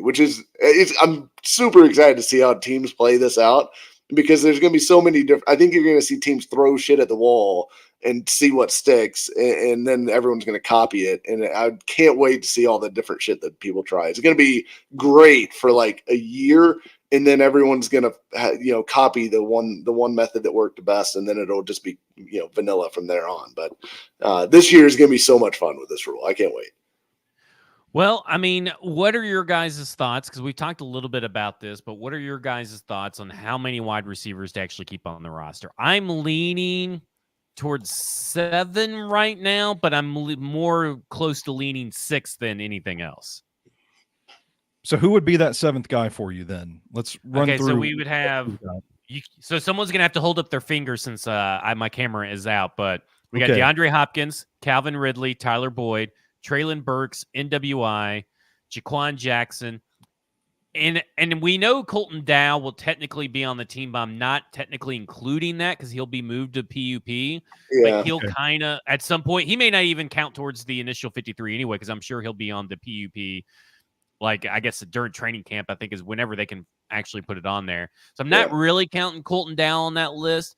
I'm super excited to see how teams play this out because there's going to be so many different. I think you're going to see teams throw shit at the wall and see what sticks, and then everyone's going to copy it. And I can't wait to see all the different shit that people try. It's going to be great for like a year, and then everyone's going to copy the one method that worked the best, and then it'll just be vanilla from there on. But this year is going to be so much fun with this rule. I can't wait. Well, I mean, what are your guys' thoughts? Because we talked a little bit about this, but what are your guys' thoughts on how many wide receivers to actually keep on the roster? I'm leaning towards 7 right now, but I'm more close to leaning 6 than anything else. So who would be that 7th guy for you then? Let's run through. So we would have so someone's gonna have to hold up their finger since my camera is out, but we got DeAndre Hopkins, Calvin Ridley, Tyler Boyd, Treylon Burks, NWI, Jaquan Jackson. And we know Colton Dow will technically be on the team, but I'm not technically including that because he'll be moved to PUP. Yeah, but he'll kind of, at some point, he may not even count towards the initial 53 anyway, because I'm sure he'll be on the PUP, like, I guess during training camp, I think is whenever they can actually put it on there. So I'm not really counting Colton Dow on that list.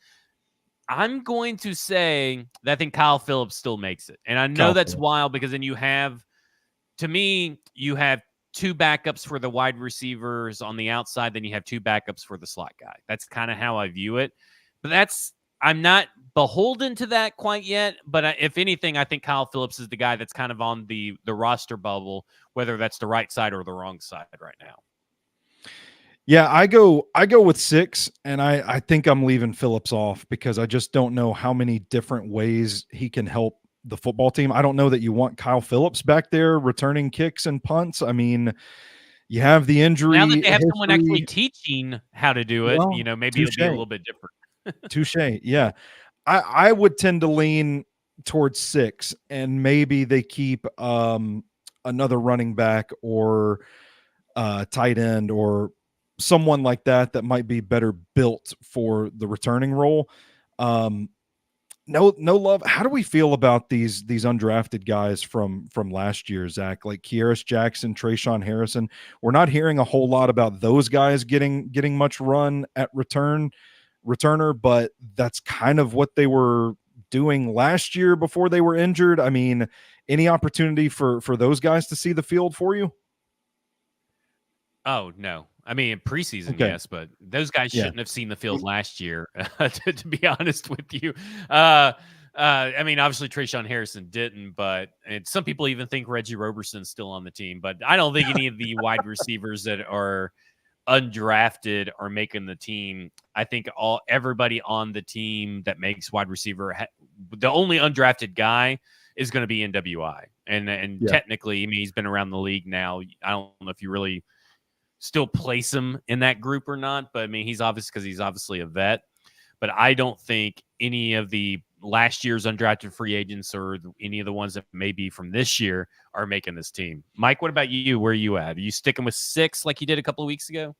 I'm going to say that I think Kyle Phillips still makes it. And I know that's wild because then you have, to me, you have two backups for the wide receivers on the outside, then you have two backups for the slot guy. That's kind of how I view it. But I'm not beholden to that quite yet. But if anything, I think Kyle Phillips is the guy that's kind of on the roster bubble, whether that's the right side or the wrong side right now. Yeah, I go with 6, and I think I'm leaving Phillips off because I just don't know how many different ways he can help the football team. I don't know that you want Kyle Phillips back there returning kicks and punts. I mean, you have the injury. Now that they have history. someone actually teaching how to do it, Well, maybe it'll be a little bit different. Touche. Yeah. I would tend to lean towards 6, and maybe they keep another running back or tight end or someone like that might be better built for the returning role. No love. How do we feel about these undrafted guys from last year, Zach? Like Jaquan Jackson, Trayshawn Harrison. We're not hearing a whole lot about those guys getting much run at returner, but that's kind of what they were doing last year before they were injured. I mean, any opportunity for those guys to see the field for you? Oh, no. I mean, in preseason, Okay. yes, but those guys Yeah. shouldn't have seen the field last year, to be honest with you. I mean, obviously, Trayshawn Harrison didn't, but some people even think Reggie Roberson's still on the team. But I don't think any of the wide receivers that are undrafted are making the team. I think everybody on the team that makes wide receiver, the only undrafted guy is going to be NWI. And Yeah. technically, I mean, he's been around the league now. I don't know if you really still place him in that group or not, but I mean, he's obviously a vet. But I don't think any of the last year's undrafted free agents or any of the ones that may be from this year are making this team. Mike, what about you? Where are you at? Are you sticking with 6 like you did a couple of weeks ago?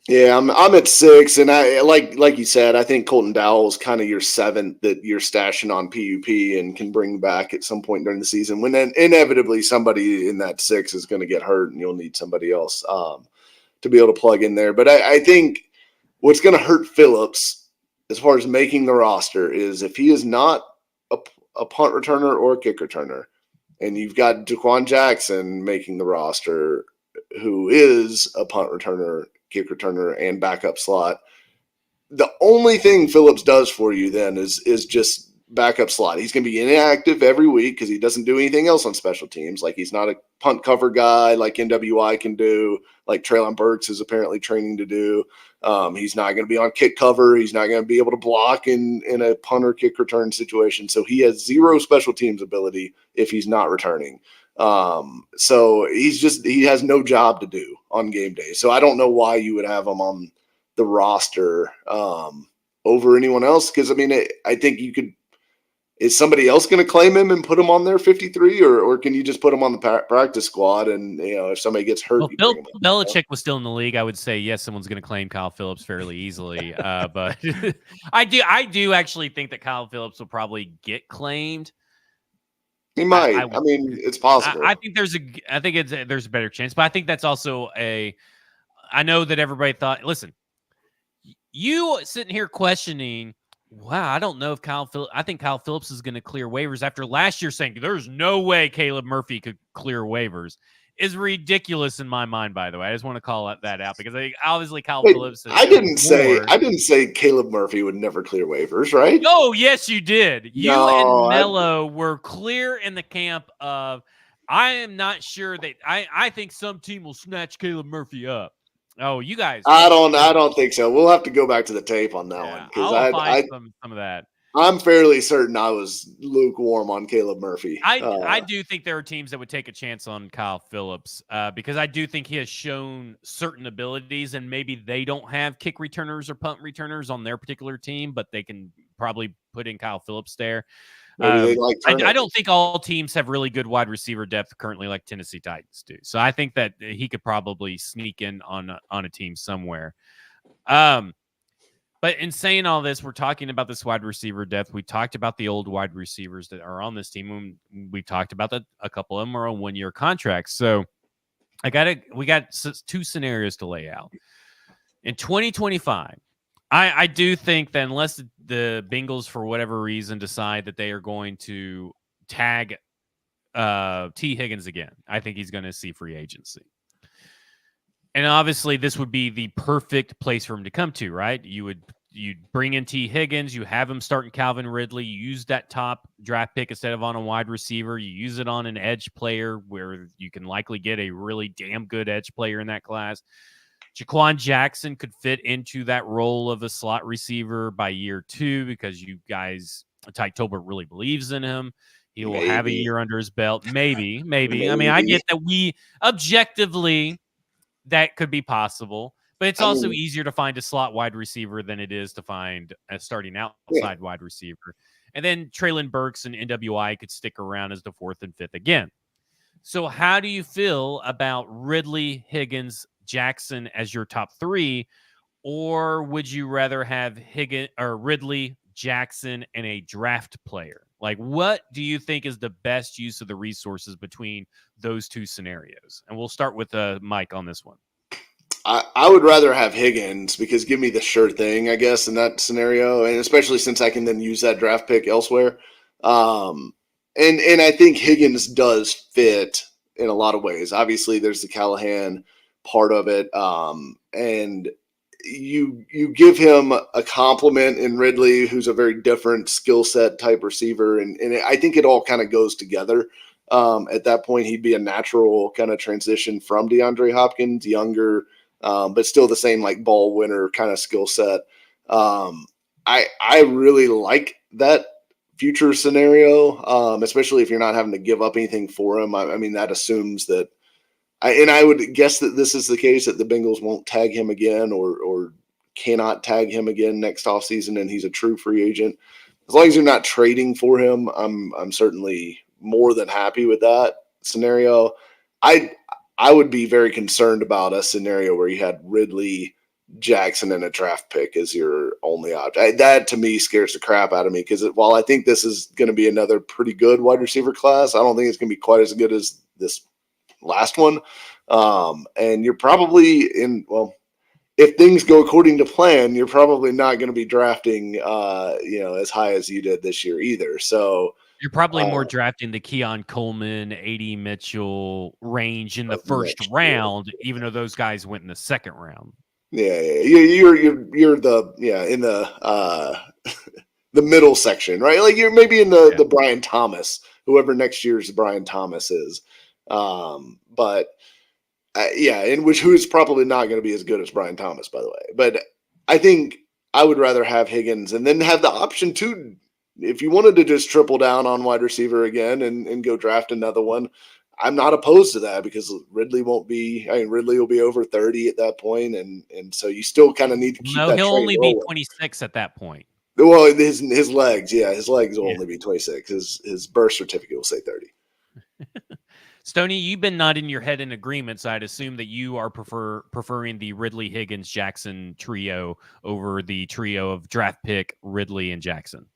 Yeah, I'm at 6, and I like you said, I think Colton Dowell is kind of your 7th that you're stashing on PUP and can bring back at some point during the season. When then inevitably somebody in that 6 is going to get hurt, and you'll need somebody else to be able to plug in there. But I think what's going to hurt Phillips as far as making the roster is if he is not a punt returner or a kick returner, and you've got Jaquan Jackson making the roster, who is a punt returner, kick returner, and backup slot. The only thing Phillips does for you then is just backup slot. He's going to be inactive every week because he doesn't do anything else on special teams. Like he's not a punt cover guy like NWI can do, like Treylon Burks is apparently training to do. He's not going to be on kick cover. He's not going to be able to block in a punt or kick return situation. So he has zero special teams ability if he's not returning. So he has no job to do on game day. So I don't know why you would have him on the roster over anyone else. Cause I mean, I think you could, is somebody else going to claim him and put him on their 53 or can you just put him on the practice squad? And if somebody gets hurt, Bill Belichick was still in the league, I would say, yes, someone's going to claim Kyle Phillips fairly easily. But I do actually think that Kyle Phillips will probably get claimed. He might. I mean, it's possible. I think there's a better chance, but I think that's also I know that everybody thought, listen, you sitting here questioning, wow, I don't know if I think Kyle Phillips is going to clear waivers after last year saying there's no way Caleb Murphy could clear waivers is ridiculous in my mind, by the way. I just want to call that out because obviously Kyle Phillips. I didn't say Caleb Murphy would never clear waivers, right? Oh, yes, you did. You and Mello were clear in the camp of, I am not sure that I think some team will snatch Caleb Murphy up. Oh, you guys. I don't think so. We'll have to go back to the tape on that one because I'll find some of that. I'm fairly certain I was lukewarm on Caleb Murphy. I do think there are teams that would take a chance on Kyle Phillips because I do think he has shown certain abilities, and maybe they don't have kick returners or punt returners on their particular team, but they can probably put in Kyle Phillips there. I don't think all teams have really good wide receiver depth currently like Tennessee Titans do. So I think that he could probably sneak in on a team somewhere. But in saying all this, we're talking about this wide receiver depth. We talked about the old wide receivers that are on this team. We talked about that a couple of them are on 1-year contracts. So we got 2 scenarios to lay out. In 2025, I do think that unless the Bengals, for whatever reason, decide that they are going to tag T. Higgins again, I think he's going to see free agency. And obviously, this would be the perfect place for him to come to, right? You'd bring in T. Higgins, you have him starting Calvin Ridley, you use that top draft pick instead of on a wide receiver, you use it on an edge player where you can likely get a really damn good edge player in that class. Jaquan Jackson could fit into that role of a slot receiver by year 2 because you guys, Ty Tolbert really believes in him. He will have a year under his belt. Maybe. I mean, I get that we objectively that could be possible, but it's also easier to find a slot wide receiver than it is to find a starting outside wide receiver. And then Traylon Burks and NWI could stick around as the 4th and 5th again. So how do you feel about Ridley, Higgins, Jackson as your top 3? Or would you rather have Higgins or Ridley, Jackson, and a draft player? Like, what do you think is the best use of the resources between those 2 scenarios? And we'll start with Mike on this one. I would rather have Higgins because give me the sure thing, I guess, in that scenario, and especially since I can then use that draft pick elsewhere. And I think Higgins does fit in a lot of ways. Obviously, there's the Callahan part of it, and you give him a compliment in Ridley, who's a very different skill set type receiver, and I think it all kind of goes together. At that point, he'd be a natural kind of transition from DeAndre Hopkins, younger, but still the same like ball winner kind of skill set. I really like that future scenario, especially if you're not having to give up anything for him. I mean, that assumes that. I would guess that this is the case, that the Bengals won't tag him again or cannot tag him again next offseason, and he's a true free agent. As long as you're not trading for him, I'm certainly more than happy with that scenario. I would be very concerned about a scenario where you had Ridley, Jackson, and a draft pick as your only option. That to me scares the crap out of me because while I think this is going to be another pretty good wide receiver class, I don't think it's going to be quite as good as this last one. And you're probably if things go according to plan, you're probably not going to be drafting, as high as you did this year either. So you're probably more drafting the Keon Coleman, A.D. Mitchell range in the first round, even though those guys went in the second round. Yeah. You're in the the middle section, right? Like you're maybe in the Brian Thomas, whoever next year's Brian Thomas is. But who's probably not going to be as good as Brian Thomas, by the way. But I think I would rather have Higgins and then have the option to, if you wanted to just triple down on wide receiver again and go draft another one. I'm not opposed to that because Ridley will be over 30 at that point, and so you still kind of need to keep. No, he'll only be 26 at that point. Well, his legs, his legs will only be 26. His birth certificate will say 30. Stoney, you've been nodding your head in agreement, so I'd assume that you are preferring the Ridley, Higgins, Jackson trio over the trio of draft pick Ridley and Jackson.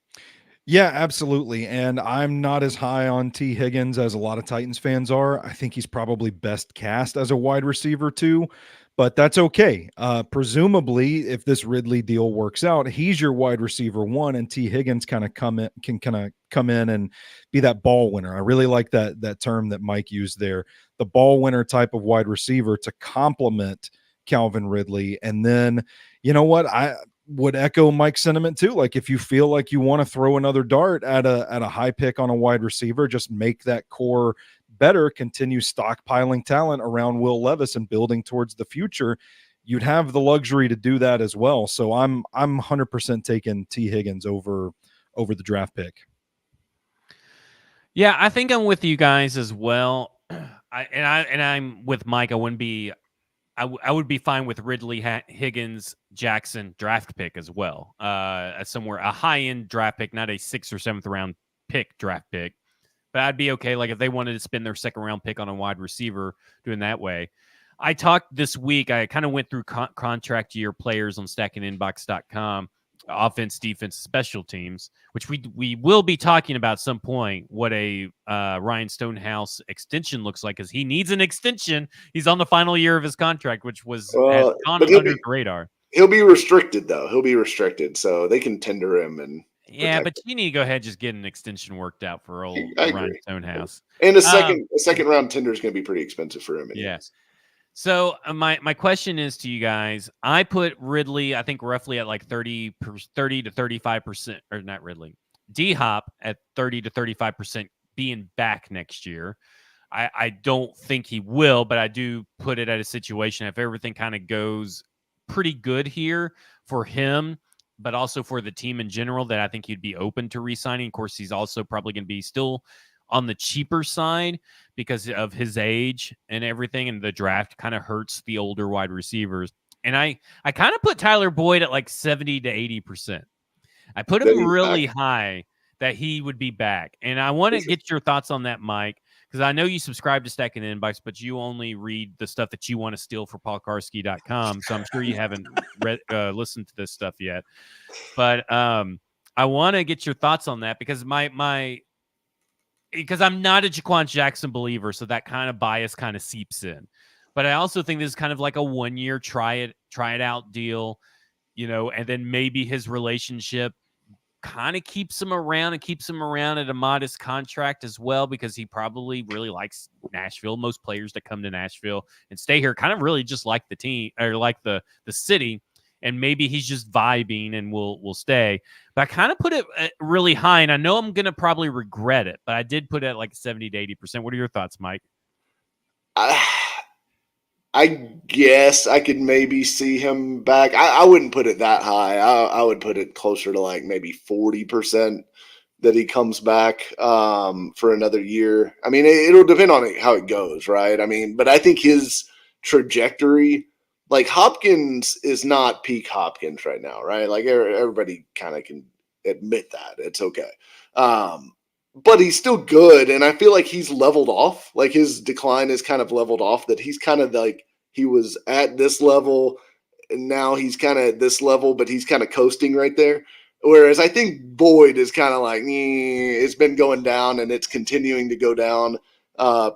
Yeah, absolutely. And I'm not as high on T. Higgins as a lot of Titans fans are. I think he's probably best cast as a wide receiver too, but that's okay. Presumably, if this Ridley deal works out, he's your wide receiver 1, and T. Higgins can come in and be that ball winner. I really like that term that Mike used there, the ball winner type of wide receiver to complement Calvin Ridley. And then, you know what? I would echo Mike's sentiment too. Like if you feel like you want to throw another dart at a high pick on a wide receiver, just make that core better, continue stockpiling talent around Will Levis and building towards the future. You'd have the luxury to do that as well. So I'm 100% taking T. Higgins over the draft pick. Yeah, I think I'm with you guys as well. I'm with Mike. I would be fine with Ridley, Higgins, Jackson draft pick as well. Somewhere a high end draft pick, not a 6th or 7th round draft pick. But I'd be okay. Like if they wanted to spend their 2nd round pick on a wide receiver, doing that way. I talked this week. I kind of went through contract year players on stackinginbox.com. Offense, defense, special teams, which we will be talking about at some point what a Ryan Stonehouse extension looks like, because he needs an extension. He's on the final year of his contract, which has gone under the radar. He'll be restricted, though. He'll be restricted, so they can tender him. And but you need to go ahead and just get an extension worked out for Ryan Stonehouse. And a second round tender is going to be pretty expensive for him. Yes. So my question is to you guys. I put Ridley, I think roughly at like 30 to 35%, or not Ridley, D-Hop at 30 to 35% being back next year. I don't think he will, but I do put it at a situation if everything kind of goes pretty good here for him, but also for the team in general, that I think he'd be open to re-signing. Of course, he's also probably going to be still on the cheaper side because of his age and everything, and the draft kind of hurts the older wide receivers. And I kind of put Tyler Boyd at like 70 to 80%. I put him really high that he would be back. And I want to get your thoughts on that, Mike, because I know you subscribe to Stacking Inbox, but you only read the stuff that you want to steal for paulkarski.com. So I'm sure you haven't listened to this stuff yet. But I want to get your thoughts on that because because I'm not a Jaquan Jackson believer, so that kind of bias kind of seeps in. But I also think this is kind of like a 1 year try it out deal, and then maybe his relationship kind of keeps him around at a modest contract as well, because he probably really likes Nashville. Most players that come to Nashville and stay here kind of really just like the team or like the city. And maybe he's just vibing and will stay. But I kind of put it really high, and I know I'm going to probably regret it, but I did put it at like 70 to 80%. What are your thoughts, Mike? I guess I could maybe see him back. I wouldn't put it that high. I would put it closer to like maybe 40% that he comes back for another year. I mean, it'll depend on how it goes, right? I mean, but I think his trajectory, like Hopkins is not peak Hopkins right now, right? Like everybody kind of can admit that. It's okay. But he's still good, and I feel like he's leveled off. Like his decline is kind of leveled off, that he's kind of like he was at this level, and now he's kind of at this level, but he's kind of coasting right there. Whereas I think Boyd is kind of like, it's been going down, and it's continuing to go down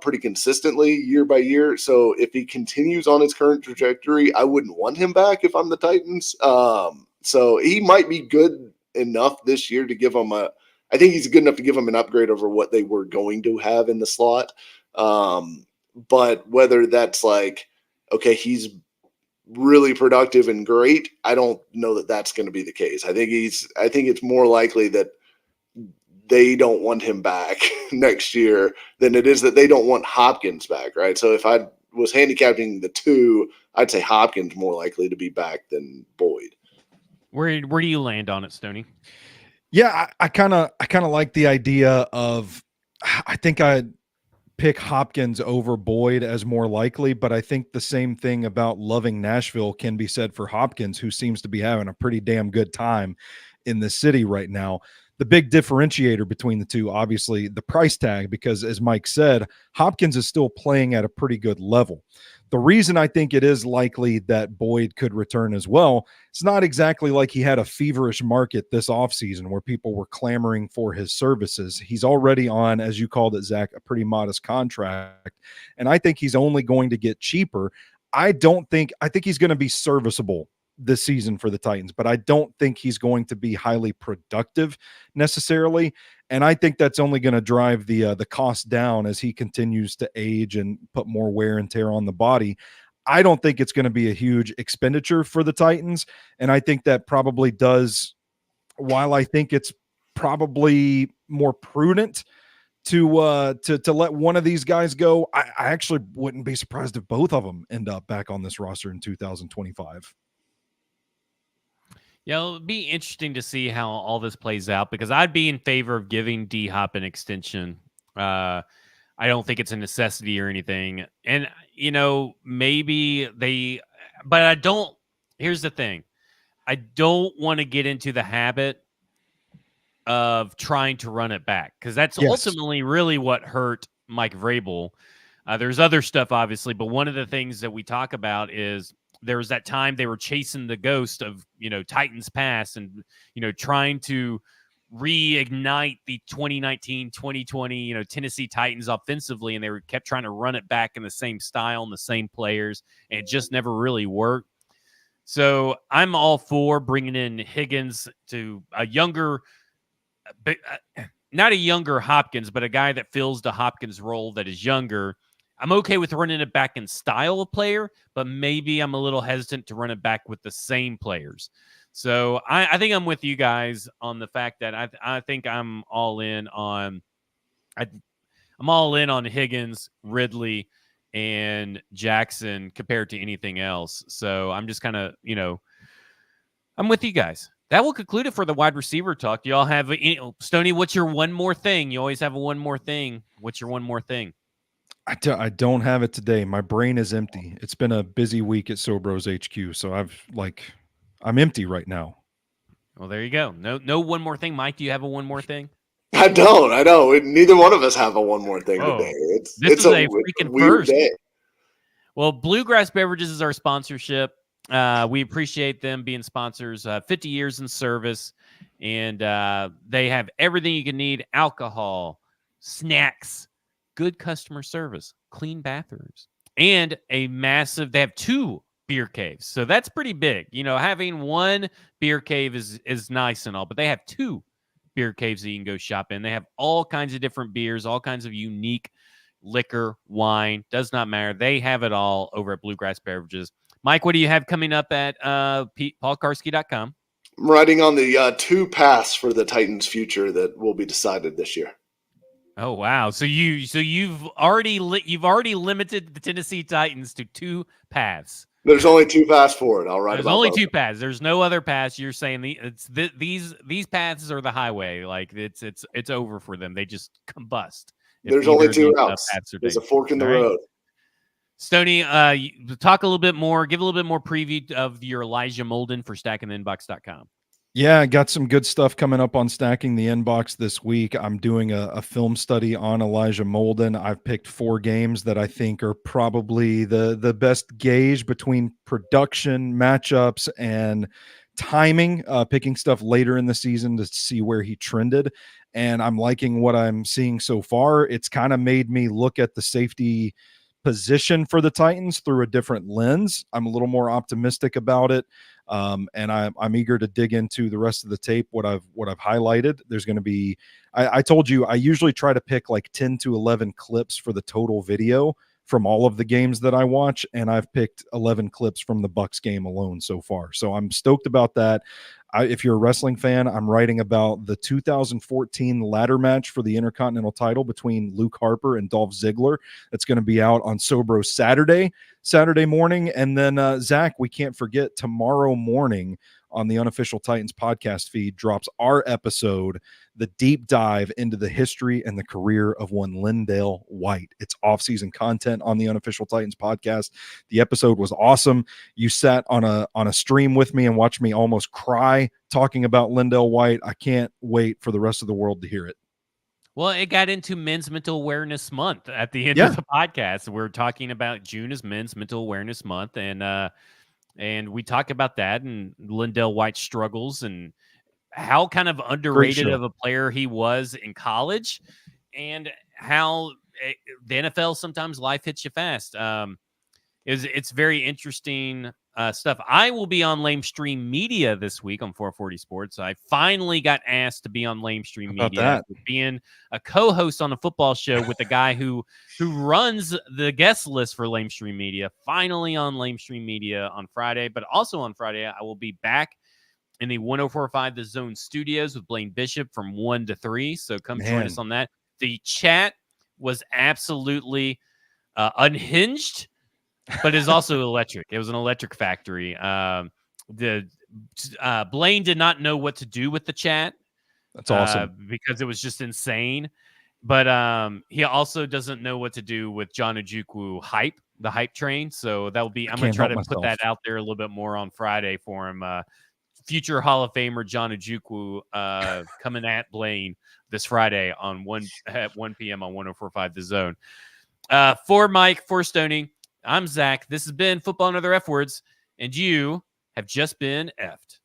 pretty consistently year by year. So if he continues on his current trajectory, I wouldn't want him back if I'm the Titans. So he might be good enough this year to give him I think he's good enough to give them an upgrade over what they were going to have in the slot. But whether that's like, okay, he's really productive and great, I don't know that that's going to be the case. I think it's more likely that they don't want him back next year than it is that they don't want Hopkins back, right? So if I was handicapping the two, I'd say Hopkins more likely to be back than Boyd. Where do you land on it, Stoney? Yeah, I kind of like the idea of, I think I'd pick Hopkins over Boyd as more likely, but I think the same thing about loving Nashville can be said for Hopkins, who seems to be having a pretty damn good time in the city right now. The big differentiator between the two, obviously, the price tag, because as Mike said, Hopkins is still playing at a pretty good level. The reason I think it is likely that Boyd could return as well, it's not exactly like he had a feverish market this offseason where people were clamoring for his services. He's already on, as you called it, Zach, a pretty modest contract. And I think he's only going to get cheaper. I think he's going to be serviceable this season for the Titans, but I don't think he's going to be highly productive necessarily. And I think that's only going to drive the cost down as he continues to age and put more wear and tear on the body. I don't think it's going to be a huge expenditure for the Titans. And I think that probably does, while I think it's probably more prudent to let one of these guys go, I actually wouldn't be surprised if both of them end up back on this roster in 2025. Yeah, it'll be interesting to see how all this plays out, because I'd be in favor of giving D-Hop an extension. I don't think it's a necessity or anything. And, maybe but I don't, here's the thing. I don't want to get into the habit of trying to run it back, because that's ultimately really what hurt Mike Vrabel. There's other stuff, obviously, but one of the things that we talk about is there was that time they were chasing the ghost of, Titans past and, trying to reignite the 2019, 2020, Tennessee Titans offensively. And they kept trying to run it back in the same style and the same players. And it just never really worked. So I'm all for bringing in Higgins to a younger, not a younger Hopkins, but a guy that fills the Hopkins role that is younger. I'm okay with running it back in style of player, but maybe I'm a little hesitant to run it back with the same players. So I think I'm with you guys on the fact that I think I'm all in on I'm all in on Higgins, Ridley, and Jackson compared to anything else. So I'm just kind of, I'm with you guys. That will conclude it for the wide receiver talk. Do y'all have Stoney? What's your one more thing? You always have a one more thing. What's your one more thing? I don't have it today. My brain is empty. It's been a busy week at Sobros HQ, so I'm empty right now. Well, there you go. No one more thing. Mike, do you have a one more thing? I don't. I know. Neither one of us have a one more thing today. This is a freaking weird first. day. Well, Bluegrass Beverages is our sponsorship. We appreciate them being sponsors. 50 years in service, and they have everything you can need: alcohol, snacks, good customer service, clean bathrooms, and a massive. They have 2 beer caves, so that's pretty big. Having one beer cave is nice and all, but they have 2 beer caves that you can go shop in. They have all kinds of different beers, all kinds of unique liquor, wine, does not matter. They have it all over at Bluegrass Beverages. Mike, what do you have coming up at paulkarski.com? I'm writing on the 2 paths for the Titans' future that will be decided this year. Oh wow! So you've already limited the Tennessee Titans to 2 paths. There's only 2 paths forward. I'll write There's about only both. 2 paths. There's no other paths. You're saying these paths are the highway. Like it's over for them. They just combust. There's only 2 routes. There's a fork in the road. Stoney, talk a little bit more. Give a little bit more preview of your Elijah Molden for stackingtheinbox.com. Yeah, I got some good stuff coming up on Stacking the Inbox this week. I'm doing a film study on Elijah Molden. I've picked 4 games that I think are probably the best gauge between production, matchups, and timing, picking stuff later in the season to see where he trended. And I'm liking what I'm seeing so far. It's kind of made me look at the safety position for the Titans through a different lens. I'm a little more optimistic about it. And I'm eager to dig into the rest of the tape. What I've highlighted. There's going to be. I told you I usually try to pick like 10 to 11 clips for the total video from all of the games that I watch, and I've picked 11 clips from the Bucs game alone so far. So I'm stoked about that. If you're a wrestling fan, I'm writing about the 2014 ladder match for the Intercontinental title between Luke Harper and Dolph Ziggler. That's going to be out on Sobro Saturday morning. And then, Zach, we can't forget tomorrow morning on the Unofficial Titans podcast feed drops our episode, the deep dive into the history and the career of one Lindale White. It's off-season content on the Unofficial Titans podcast. The episode was awesome. You sat on a stream with me and watched me almost cry talking about Lindale White. I can't wait for the rest of the world to hear it. Well, it got into Men's Mental Awareness Month at the end of the podcast. We're talking about June is Men's Mental Awareness Month, and we talk about that and Lindale White's struggles and how kind of underrated of a player he was in college, and how the NFL sometimes life hits you fast. It's very interesting stuff. I will be on Lamestream Media this week on 440 Sports. I finally got asked to be on Lamestream Media, being a co-host on a football show with the guy who runs the guest list for Lamestream Media. Finally on Lamestream Media on Friday, but also on Friday I will be back in the 104.5 The Zone studios with Blaine Bishop from 1 to 3. So come join us on that. The chat was absolutely unhinged, but it's also electric. It was an electric factory. Blaine did not know what to do with the chat. That's awesome. Because it was just insane. But he also doesn't know what to do with John Ojukwu hype, the hype train. So that will be, I'm going to try to put that out there a little bit more on Friday for him. Future Hall of Famer John Ojukwu coming at Blaine this Friday at 1 p.m. on 104.5 The Zone. For Mike, for Stoney, I'm Zach. This has been Football and Other F Words, and you have just been effed.